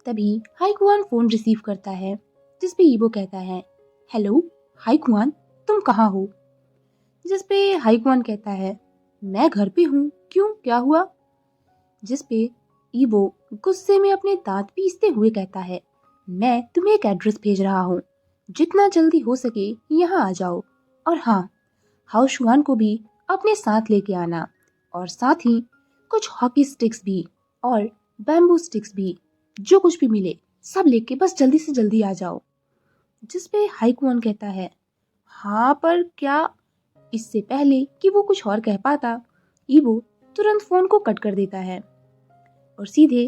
तभी हाईकुआन फोन रिसीव करता है। जिस पे ईबो कहता है, हेलो हाईकुआन, तुम कहाँ हो? जिस पे हाईकुआन कहता है, मैं घर पे हूँ, क्यों, क्या हुआ? जिस पे ईबो गुस्से में अपने दांत पीसते हुए कहता है, मैं तुम्हें एक एड्रेस भेज रहा हूँ, जितना जल्दी हो सके यहाँ आ जाओ। और हाँ, हाउशुआन को भी अपने साथ लेके आना और साथ ही कुछ हॉकी स्टिक्स भी और बैम्बू स्टिक्स भी, जो कुछ भी मिले सब लेके बस जल्दी से जल्दी आ जाओ। जिस पे हाईकुआन कहता है, हाँ पर क्या? इससे पहले कि वो कुछ और कह पाता, ईबो तुरंत फोन को कट कर देता है और सीधे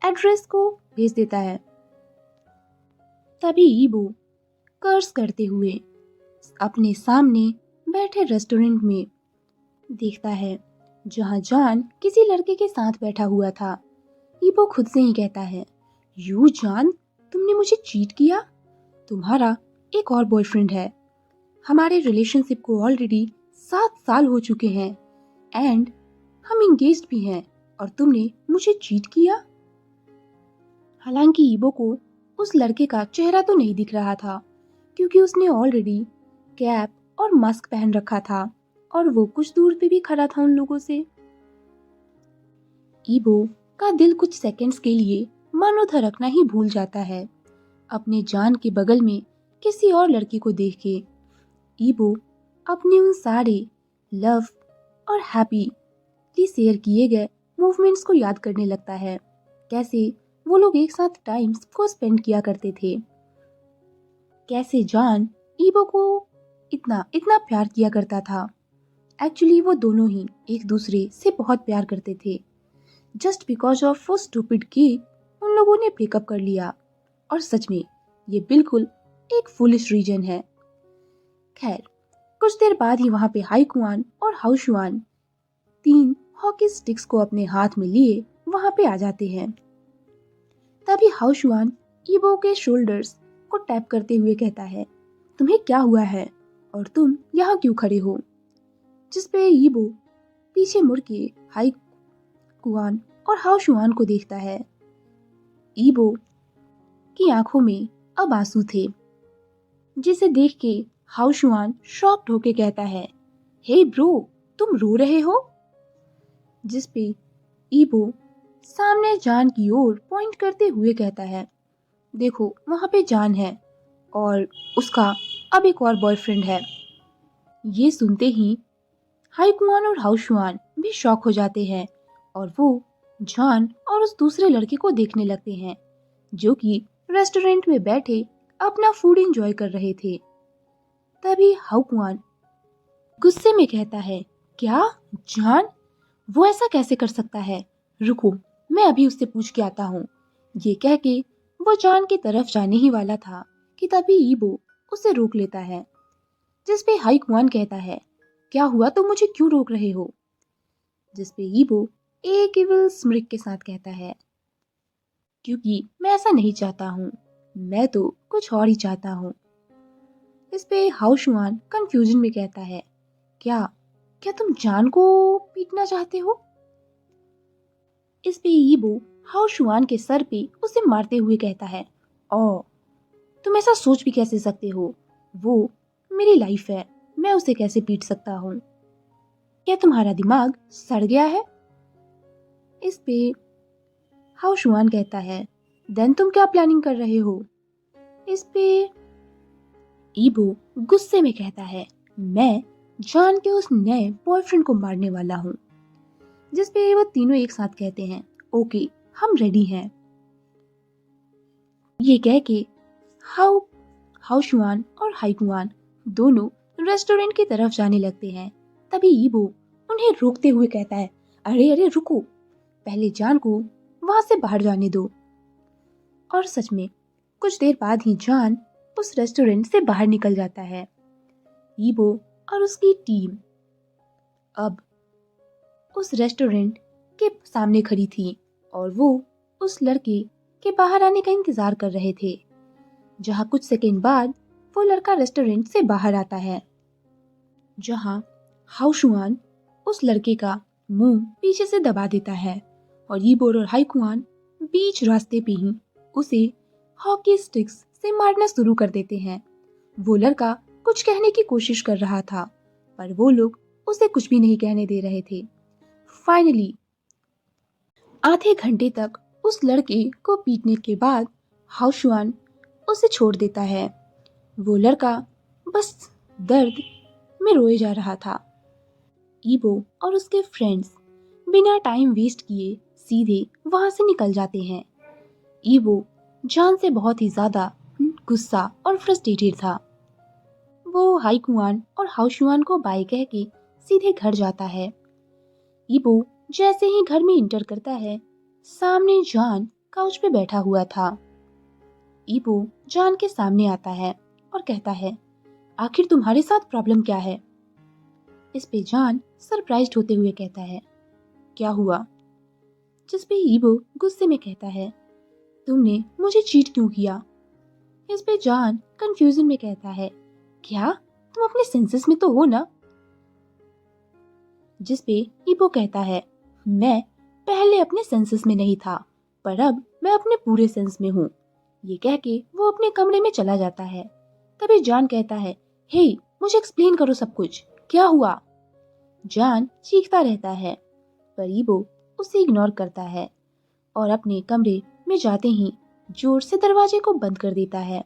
एड्रेस को भेज देता है। तभी ईबो कर्स करते हुए अपने सामने बैठे रेस्टोरेंट में देखता है, जहाँ जॉन किसी लड़के के साथ बैठा हुआ था। ईबो खुद से ही कहता है, यू जॉन, तुमने मुझे चीट किया, तुम्हारा एक और बॉयफ्रेंड है, हमारे रिलेशनशिप को ऑलरेडी 7 साल हो चुके हैं एंड हम इंगेज्ड भी हैं और तुमने मुझे चीट किया। हालांकि ईबो को उस लड़के का चेहरा तो नहीं दिख रहा था, क्योंकि उसने ऑलरेडी कैप और मास्क पहन रखा था और वो कुछ दूर पे भी खड़ा था उन लोगों से। ईबो का दिल कुछ सेकंड्स के लिए मानो धड़कना ही भूल जाता है अपने जान के बगल में किसी और लड़की को देख के। ईबो अपने उन सारे लव और हैप्पी शेयर किए गए मूवमेंट्स को याद करने लगता है, कैसे वो लोग एक साथ टाइम्स को स्पेंड किया करते थे, कैसे जॉन ईबो को इतना इतना प्यार किया करता था। एक्चुअली वो दोनों ही एक दूसरे से बहुत प्यार करते थे। जस्ट बिकॉज ऑफ वो स्टूपिड किड उन लोगों ने ब्रेकअप कर लिया। और सच में ये बिल्कुल एक फुलिश रीजन है। खैर, कुछ देर बाद ही वहां पे हाई कुआन और हाउ शुआन 3 हॉकी स्टिक्स को अपने हाथ में लिए वहां पे आ जाते हैं। तभी हाउ शुआन ईबो के शोल्डर्स को टैप करते हुए कहता है, तुम्हें क्या हुआ है और तुम यहाँ क्यों खड़े हो? जिसपे ईबो पीछे मुड़ के हाई कुआन और हाउ शुआन को देखता है। ईबो की आंखों में अब आंसू थे, जिसे देख के हाउ शुआन शॉक्ड होके कहता है, हे ब्रो, तुम रो रहे हो? जिसपे ईबो सामने जान की ओर पॉइंट करते हुए कहता है, देखो वहां पे जान है और उसका अब एक और बॉयफ्रेंड है। ये सुनते ही हाई कुआन और हाउ शुआन भी शॉक हो जाते हैं और वो जान और उस दूसरे लड़के को देखने लगते हैं जो कि रेस्टोरेंट में बैठे अपना फूड एंजॉय कर रहे थे। तभी हाउ कुआन गुस्से में कहता है, क्या जान? वो ऐसा कैसे कर सकता है? रुको, मैं अभी उससे पूछ के आता हूँ। ये कह के वो जान की तरफ जाने ही वाला था कि तभी ईबो उसे रोक लेता है। जिसपे हाई कुआन कहता है, क्या हुआ, तुम मुझे क्यों रोक रहे हो? जिसपे ईबो एक इविल स्मिर्क के साथ कहता है, क्योंकि मैं ऐसा नहीं चाहता हूँ, मैं तो कुछ और ही चाहता हूँ। इसपे हाउ शुआन कंफ्यूजन में कहता है, क्या क्या तुम जान को पीटना चाहते हो? इसपे ईबो हाउ शुआन के सर पे उसे मारते हुए कहता है, ओ, तुम ऐसा सोच भी कैसे सकते हो? वो मेरी लाइफ है, मैं उसे कैसे पीट सकता हूँ? क्या तुम्हारा दिमाग सड़ गया है? इस पे हाउ शुआन कहता है, देन तुम क्या प्लानिंग कर रहे हो? इस पे ईबो गुस्से में कहता है, मैं जान के उस नए बॉयफ्रेंड को मारने वाला हूँ। जिस पे वो तीनों एक साथ कहते हैं, ओके, हम रेडी हैं। ये कह के हाउ हाउ शुआन और हाई कुआन दोनों रेस्टोरेंट की तरफ जाने लगते हैं। तभी ईबो उन्हें रोकते हुए कहता है, अरे अरे रुको, पहले जान को वहां से बाहर जाने दो। और सच में कुछ देर बाद ही जान उस रेस्टोरेंट से बाहर निकल जाता है। ईबो और उसकी टीम अब उस रेस्टोरेंट के सामने खड़ी थी और वो उस लड़के के बाहर आने का इंतजार कर रहे थे। जहां कुछ सेकंड बाद वो लड़का रेस्टोरेंट से बाहर आता है, जहां हाउ शुआन उस लड़के का मुंह पीछे से दबा देता है और ईबो और हाई कुआन बीच रास्ते पे ही उसे हॉकी स्टिक्स से मारना शुरू कर देते हैं। वो लड़का कुछ कहने की कोशिश कर रहा था पर वो लोग उसे कुछ भी नहीं कहने दे रहे थे। फाइनली आधे घंटे तक उस लड़के को पीटने के बाद हाउ शुआन उसे छोड़ देता है। वो लड़का बस दर्द में रोए जा रहा था। ईबो और उसके फ्रेंड्स बिना टाइम वेस्ट किए सीधे वहां से निकल जाते हैं। ईबो जान से बहुत ही ज्यादा गुस्सा और फ्रस्ट्रेटेड था। वो हाई कुआन और हाउ शुआन को बाय कह के सीधे घर जाता है। ईबो जैसे ही घर में इंटर करता है, सामने जान काउच पे बैठा हुआ था। ईबो जान के सामने आता है और कहता है, आखिर तुम्हारे साथ प्रॉब्लम क्या है? इस पे जान सरप्राइज्ड होते हुए कहता है, क्या हुआ? जिस पे ईबो गुस्से में कहता है, तुमने मुझे चीट क्यों किया? इस पे जान कंफ्यूजन में कहता है, क्या तुम अपने सेंसेस में तो हो ना? जिस पे ईबो कहता है, मैं पहले अपने सेंसेस में नहीं था पर अब मैं अपने पूरे सेंस में हूँ। ये कह के वो अपने कमरे में चला जाता है। तभी जान कहता है, हे मुझे एक्सप्लेन करो सब कुछ, क्या हुआ? जान चीखता रहता है पर ईबो उसे इग्नोर करता है और अपने कमरे में जाते ही जोर से दरवाजे को बंद कर देता है।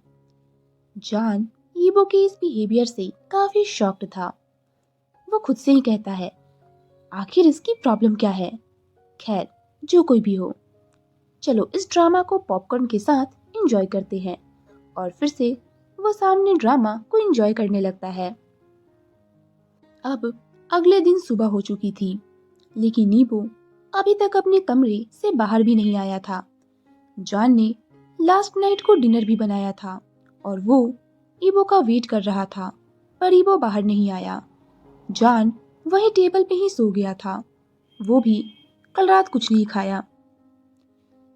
जान ईबो के इस बिहेवियर से काफी शॉक्ड था। वो खुद से ही कहता है, आखिर इसकी प्रॉब्लम क्या है? खैर, जो कोई भी हो, चलो इस ड्रामा को पॉपकॉर्न के साथ एंजॉय करते हैं। और फिर से वो सामने ड्रामा को एंजॉय करने लगता है। अब अगले दिन सुबह हो चुकी थी, लेकिन ईबो अभी तक अपने कमरे से बाहर भी नहीं आया था। जॉन ने लास्ट नाइट को डिनर भी बनाया था और वो ईबो का वेट कर रहा था, पर ईबो बाहर नहीं आया। जॉन वहीं टेबल पे ही सो गया था। वो भी कल रात कुछ नहीं खाया।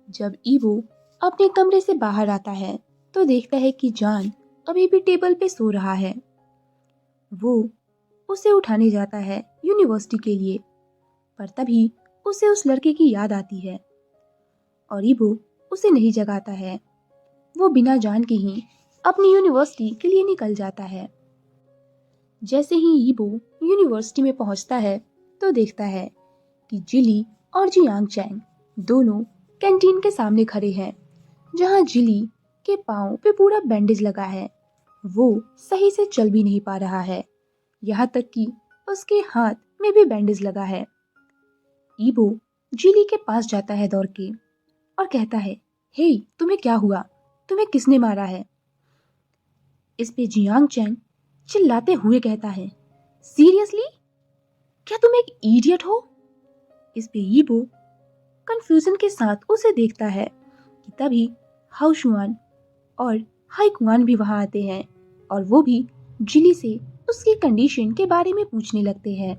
जब ईबो अपने कमरे से बाहर आता है तो देखता है कि जॉन अभी भी टेबल पे सो रहा है। वो उसे उठाने जाता है यूनिवर्सिटी के लिए, पर तभी उसे उस लड़के की याद आती है और ईबो उसे नहीं जगाता है। वो बिना जान के ही अपनी यूनिवर्सिटी के लिए निकल जाता है। जैसे ही ईबो यूनिवर्सिटी में पहुंचता है तो देखता है कि जिली और जियांग चैंग दोनों कैंटीन के सामने खड़े हैं, जहां जिली के पाँव पे पूरा बैंडेज लगा है। वो सही से चल भी नहीं पा रहा है, यहाँ तक कि उसके हाथ में भी बैंडेज लगा है। ईबो जिली के पास जाता है दौड़ के और कहता है, हे, तुम्हें क्या हुआ? तुम्हें किसने मारा है? इस पे जियांग चैंग चिल्लाते हुए कहता है, सीरियसली? क्या तुम एक इडियट हो? इस पे ईबो कंफ्यूजन के साथ उसे देखता है कि तभी हाउशुआन और हाइकुआन भी वहां आते हैं और वो भी जिली से उसकी कंडीशन के बारे में पूछने लगते हैं।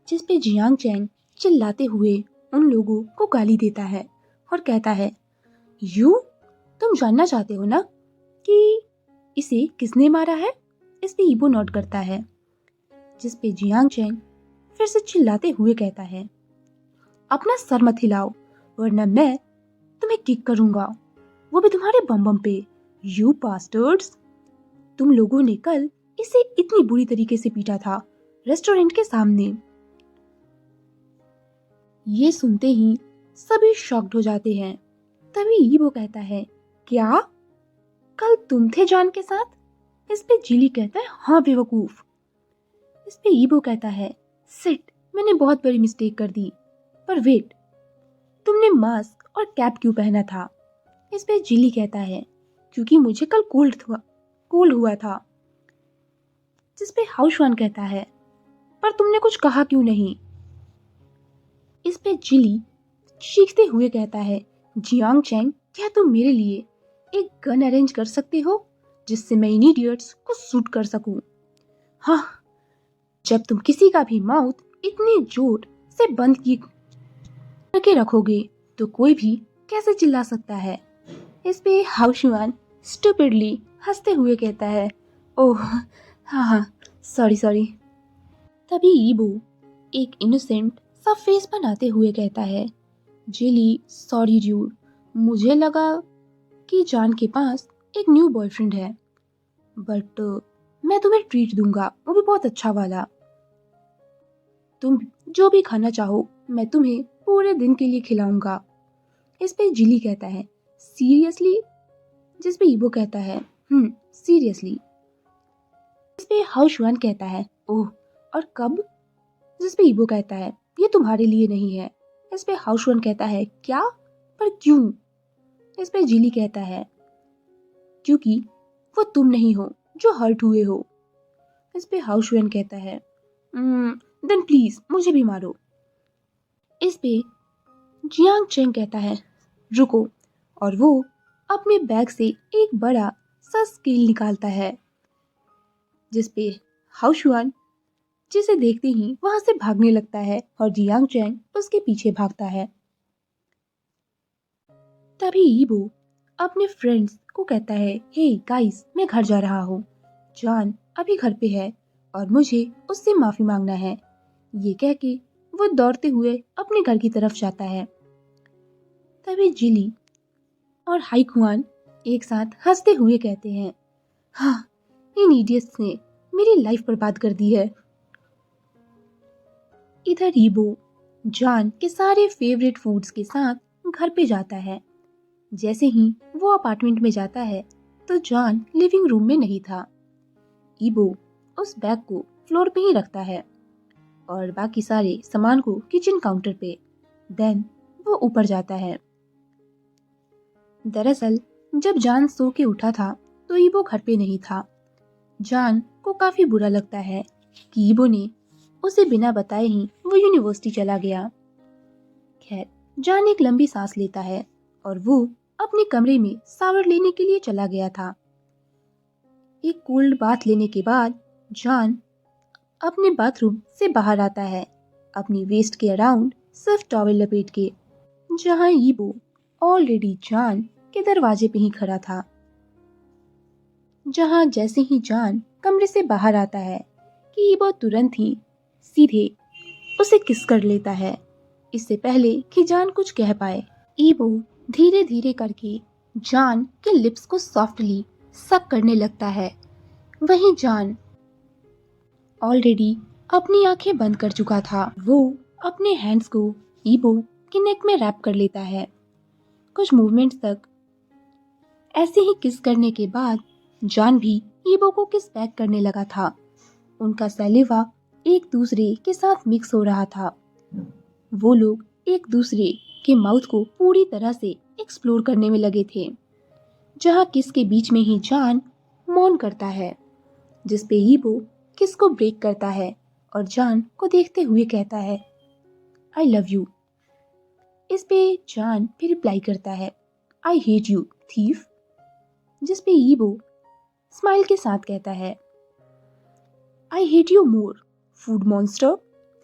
जिस पे जियांग चैंग चिल्लाते हुए उन लोगों को गाली देता है और कहता है, तुम जानना चाहते हो ना कि इसे किसने मारा है? इस पे ईबो नोट करता है। जिस पे जियांग चैंग फिर से चिल्लाते हुए कहता है, अपना सर मत हिलाओ वरना मैं तुम्हें किक करूंगा, वो भी तुम्हारे बम बम पे। यू बास्टर्ड्स, तुम लोगों ने कल इसे इतनी बुरी तरीके से पीटा था रेस्टोरेंट के सामने। ये सुनते ही सभी शॉक्ड हो जाते हैं। तभी ईबो कहता है, क्या कल तुम थे जॉन के साथ? इस पे जिली कहता है, हाँ बेवकूफ। इस पे ईबो कहता है, सिट, मैंने बहुत बड़ी मिस्टेक कर दी, पर वेट, तुमने मास्क और कैप क्यों पहना था? इस पे जिली कहता है, क्योंकि मुझे कल कोल्ड हुआ था। जिस पे हाउशवान कहता है, पर तुमने कुछ कहा क्यों नहीं? इस पे जिली चीखते हुए कहता है, जियांग चैंग, क्या तुम मेरे लिए एक गन अरेंज कर सकते हो जिससे मैं इन इडियट्स को शूट कर सकूं? हाँ, जब तुम किसी का भी माउथ इतने जोर से बंद करके रखोगे तो कोई भी कैसे चिल्ला सकता है? इस पे हाउशुआन स्टूपिडली हंसते हुए कहता है, ओह हाँ, सॉरी। तभी ईबो एक इनोसेंट सा फेस बनाते हुए कहता है, जिली, सॉरी ड्यूड, मुझे लगा कि जॉन के पास एक न्यू बॉयफ्रेंड है, बट मैं तुम्हें ट्रीट दूंगा, वो भी बहुत अच्छा वाला। तुम जो भी खाना चाहो मैं तुम्हें पूरे दिन के लिए खिलाऊंगा। इस पे जिली कहता है, सीरियसली? जिस पे ईबो कहता है, सीरियसली। इस पे हाउशवान कहता है, ओह, और कब? जिस पे ईबो कहता है, ये तुम्हारे लिए नहीं है। इस पे हाउशवान कहता है, क्या? पर क्यों? इस पे जिली कहता है, क्योंकि वो तुम नहीं हो जो हर्ट हुए हो। इस पे हाउशवान कहता है, देन प्लीज मुझे भी मारो। इस पे जियांग चेंग कहता है, रुको, और वो अपने बैग से एक बड़ा सा स्केल निकालता है। जिस पे हाउशुआन जिसे देखते ही वहां से भागने लगता है और जियांग चैंग उसके पीछे भागता है। तभी ईबो अपने फ्रेंड्स को कहता है, हे गाइस, मैं घर जा रहा हूँ, जॉन अभी घर पे है और मुझे उससे माफी मांगना है। ये कह के वो दौड़ते हुए अपने घर की तरफ जाता है। तभी जिली और हाइकुआन एक साथ हंसते हुए कहते हैं, हाँ, इन इडियट्स ने मेरी लाइफ बर्बाद कर दी है। इधर ईबो जॉन के सारे फेवरेट फूड्स के साथ घर पे जाता है। जैसे ही वो अपार्टमेंट में जाता है तो जॉन लिविंग रूम में नहीं था। ईबो उस बैग को फ्लोर पे ही रखता है और बाकी सारे सामान को किचन काउंटर पे। देन वो ऊपर जाता है। दरअसल जब जॉन सो के उठा था तो ईबो घर पे नहीं था। जॉन को काफी बुरा लगता है कि ईबो ने उसे बिना बताए ही वो यूनिवर्सिटी चला गया। खैर, जॉन एक लंबी सांस लेता है और वो अपने कमरे में शावर लेने के लिए चला गया था। एक कोल्ड बाथ लेने के बाद जॉन अपने बाथरूम से बाहर आता है, अपनी वेस्ट के अराउंड सिर्फ टॉवेल लपेट के, जहां ईबो ऑलरेडी जॉन के दरवाजे पे ही खड़ा था। जहां जैसे ही जॉन कमरे से बाहर आता है कि ईबो तुरंत ही सीधे उसे किस कर लेता है, इससे पहले कि जॉन कुछ कह पाए। ईबो धीरे धीरे करके जॉन के लिप्स को सॉफ्टली सक करने लगता है। वहीं जॉन ऑलरेडी अपनी आंखें बंद कर चुका था। वो अपने हैंड्स को ईबो के नेक में रैप कर लेता है। कुछ मूवमेंट्स तक ऐसे ही किस करने के बाद जॉन भी ईबो को किस बैक करने लगा था। उनका सैलिवा एक दूसरे के साथ मिक्स हो रहा था। वो लोग एक दूसरे के माउथ को पूरी तरह से एक्सप्लोर करने में लगे थे। जहां किस के बीच में ही जॉन मौन करता है, जिसपे ईबो किस को ब्रेक करता है और जॉन को देखते हुए कहता है आई लव यू। इस पे जॉन फिर रिप्लाई करता है आई हेट यू थीफ, जिसपे ईबो स्माइल के साथ कहता है I hate you more food monster.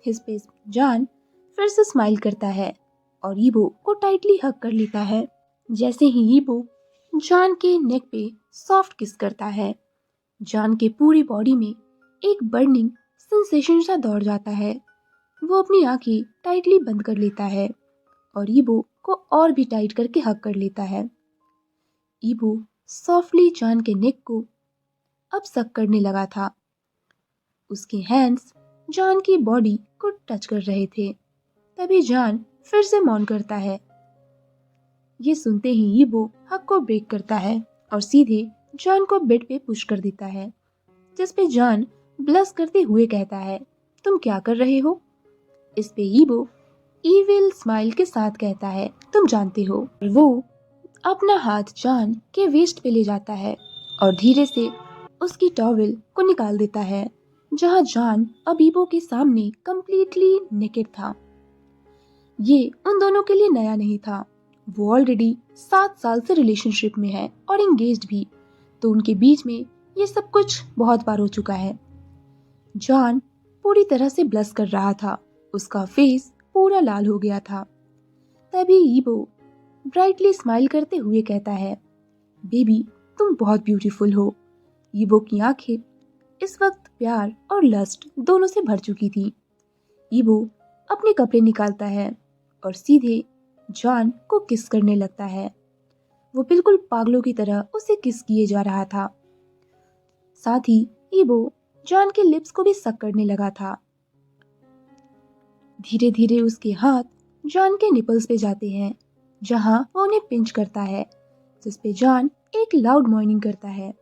इस पे जॉन फिर से स्माइल करता है और ईबो को टाइटली हग कर लेता है। जैसे ही ईबो जॉन के नेक पे सॉफ्ट किस करता है, जॉन के पूरी बॉडी में एक बर्निंग सेंसेशन सा दौड़ जाता है। वो अपनी आंखें टाइटली बंद कर लेता है और ईबो को और भी टाइट करके हग कर लेता है। ईबो सॉफ्टली जॉन के नेक को अब सक करने लगा था। उसके हैंड्स जॉन की बॉडी को टच कर रहे थे। तभी जॉन फिर से मौन करता है। ये सुनते ही ईबो हग को ब्रेक करता है और सीधे जॉन को बेड पे पुश कर देता है, जिसपे जॉन ब्लश करते हुए कहता है तुम क्या कर रहे हो। इस पे ईबो ईविल स्माइल के साथ कहता है तुम जानते हो। वो अपना हाथ जॉन के वेस्ट पे ले जाता है और धीरे से उसकी टॉवेल को निकाल देता है, जहां जॉन अब ईबो के सामने कंप्लीटली नेकेड था। ये उन दोनों के लिए नया नहीं था। वो ऑलरेडी 7 साल से रिलेशनशिप में है और एंगेज्ड भी, तो उनके बीच में ये सब कुछ बहुत बार हो चुका है। जॉन पूरी तरह से ब्लश कर रहा था, उसका फेस पूरा लाल हो गया था। तभी ईबो ब्राइटली स्माइल करते हुए कहता है बेबी तुम बहुत ब्यूटीफुल हो। ईबो की आंखें इस वक्त प्यार और लस्ट दोनों से भर चुकी थी। ईबो अपने कपड़े निकालता है और सीधे जॉन को किस करने लगता है। वो बिल्कुल पागलों की तरह उसे किस किए जा रहा था। साथ ही ईबो जॉन के लिप्स को भी सक करने लगा था। धीरे धीरे उसके हाथ जॉन के निपल्स पे जाते हैं, जहां वो उन्हें पिंच करता है, जिसपे जॉन एक लाउड मॉर्निंग करता है।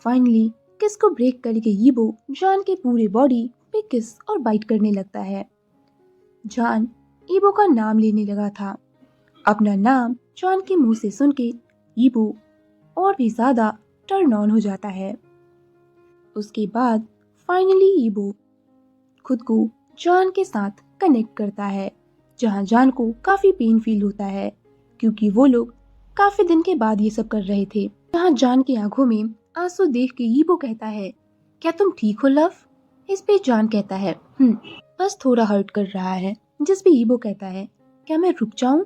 फाइनली किस को ब्रेक करके ईबो जॉन के पूरे बॉडी पे किस और बाइट करने लगता है। जॉन ईबो का नाम लेने लगा था। अपना नाम जॉन के मुंह से सुन के ईबो और भी ज्यादा टर्न ऑन हो जाता है। उसके बाद फाइनली ईबो खुद को जॉन के साथ कनेक्ट करता है, जहां जॉन को काफी पेन फील होता है, क्योंकि वो लोग काफी दिन के बाद ये सब कर रहे थे। जहां जॉन की आंखों में आंसू देख के ईबो कहता है क्या तुम ठीक हो लव। इस पे जॉन कहता है बस थोड़ा हर्ट कर रहा है। जिस पे ईबो कहता है क्या मैं रुक जाऊं।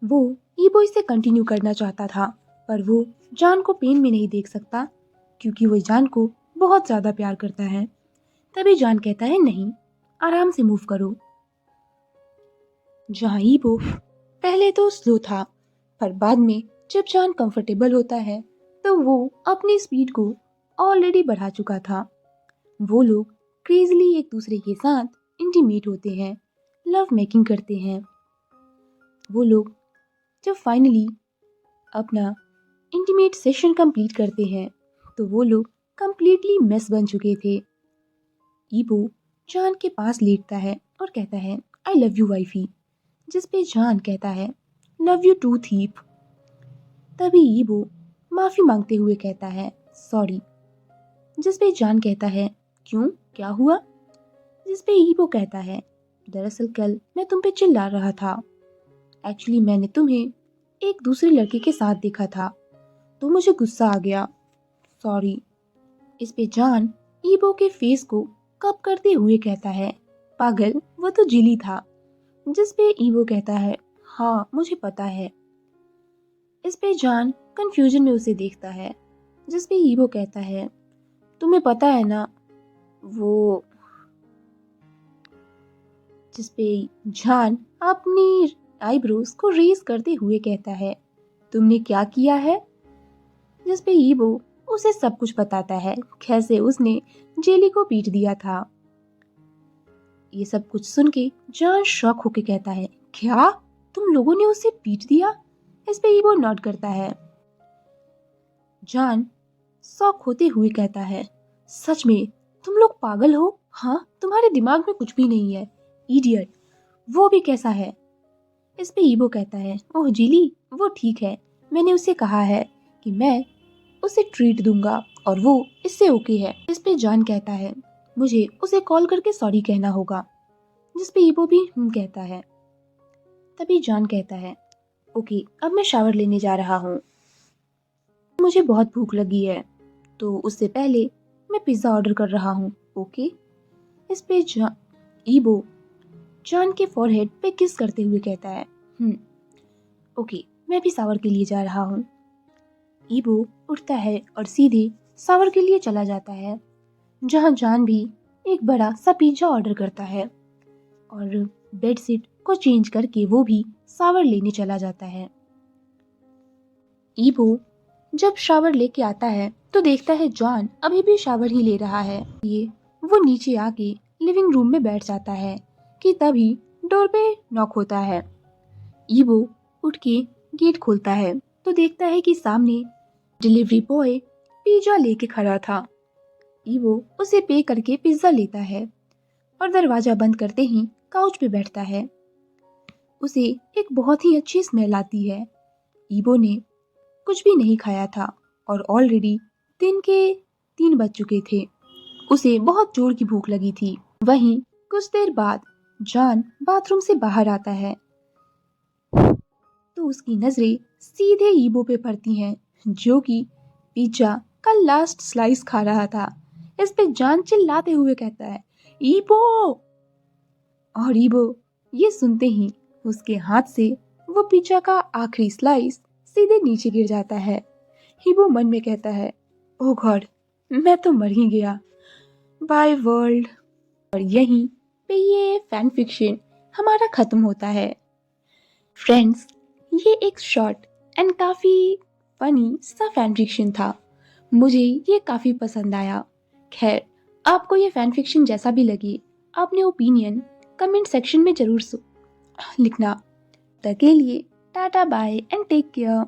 वो ईबो इसे कंटिन्यू करना चाहता था, पर वो जॉन को पेन में नहीं देख सकता, क्योंकि वो जॉन को बहुत ज्यादा प्यार करता है। तभी जॉन कहता है नहीं, आराम से मूव करो। जहां ईबो पहले तो स्लो था, पर बाद में जब जॉन कंफर्टेबल होता है तो वो अपनी स्पीड को ऑलरेडी बढ़ा चुका था। वो लोग क्रेजली एक दूसरे के साथ इंटीमेट होते हैं, लव मेकिंग करते हैं। वो लोग जब फाइनली अपना इंटीमेट सेशन कंप्लीट करते हैं तो वो लोग कंप्लीटली मेस बन चुके थे। ईबो जॉन के पास लेटता है और कहता है आई लव यू वाइफी, जिस पे जॉन कहता है लव यू टू थीप। तभी ईबो माफी मांगते हुए कहता है सॉरी, जिस पे जॉन कहता है क्यों क्या हुआ। जिस पे ईबो कहता है दरअसल कल मैं तुम पे चिल्ला रहा था। एक्चुअली मैंने तुम्हें एक दूसरे लड़के के साथ देखा था तो मुझे गुस्सा आ गया, सॉरी। इस पे जान ईबो के फेस को कप करते हुए कहता है, पागल, वो तो जिली था। जिस पे ईबो कहता है, हाँ मुझे पता है। इस पे जान कंफ्यूजन में उसे देखता है, जिस पे ईबो कहता है, तुम्हें पता है ना वो। जिस पे जान अपनी आईब्रोज को रेज करते हुए कहता है, तुमने क्या किया है। जिस पे ईबो उसे सब कुछ बताता है, कैसे उसने जेली को पीट दिया था। ये सब कुछ सुन के जान शॉक होके कहता है, क्या तुम लोगों ने उसे पीट दिया। इस पे ईबो नॉट करता है। जान शॉक होते हुए कहता है, सच में तुम लोग पागल हो। हाँ, तुम्हारे दिमाग में कुछ भी नहीं है, इडियट। वो भी कैसा है। इस पे ईबो कहता है, ओह जिली, वो ठीक है। मैंने उसे कहा है कि मैं उसे ट्रीट दूंगा और वो इससे ओके है। इस पे जान कहता है, मुझे उसे कॉल करके सॉरी कहना होगा। जिस पे ईबो भी कहता है। तभी जान कहता है, ओके अब मैं शावर लेने जा रहा हूँ, मुझे बहुत भूख लगी है, तो उससे पहले मैं पिज्जा ऑर्डर कर रहा हूँ, ओके। इस पे ईबो जान के फॉरहेड पे किस करते हुए कहता है, ओके मैं भी शावर के लिए जा रहा हूँ। ईबो उठता है और सीधे शावर के लिए चला जाता है, जहाँ जान भी एक बड़ा सा पिज्जा ऑर्डर करता है और बेडशीट को चेंज करके वो भी शावर लेने चला जाता है। ईबो जब शावर लेके आता है तो देखता है जॉन अभी भी शावर ही ले रहा है। ये वो नीचे आके लिविंग रूम में बैठ जाता है कि तभी डोर पे नॉक होता है। ईबो उठ के गेट खोलता है तो देखता है कि सामने डिलीवरी बॉय पिज्जा लेके खड़ा था। ईबो उसे पे करके पिज्जा लेता है और दरवाजा बंद करते ही काउच पे बैठता है। उसे एक बहुत ही अच्छी स्मेल आती है। ईबो ने कुछ भी नहीं खाया था और ऑलरेडी दिन के 3 बज चुके थे। उसे बहुत जोर की भूख लगी थी। वहीं कुछ देर बाद जॉन बाथरूम से बाहर आता है तो उसकी नजरें सीधे ईबो पे पड़ती हैं, जो कि पिज्जा का लास्ट स्लाइस खा रहा था। इस पे जॉन चिल्लाते हुए कहता है, ईबो। और ईबो ये सुनते ही उसके हाथ से वो पिज्जा का आखिरी स्लाइस सीधे नीचे गिर जाता है। ईबो मन में कहता है, ओह गॉड, मैं तो मर ही गया, बाय वर्ल्ड। और यहीं पे ये फैन फिक्शन हमारा खत्म होता है। फ्रेंड्स, ये एक शॉर्ट एंड काफी फनी सा फैन फिक्शन था। मुझे ये काफी पसंद आया। खैर, आपको ये फैन फिक्शन जैसा भी लगे, अपने ओपिनियन कमेंट सेक्शन में जरूर लिखना। तब तक के लिए tata bye and take care.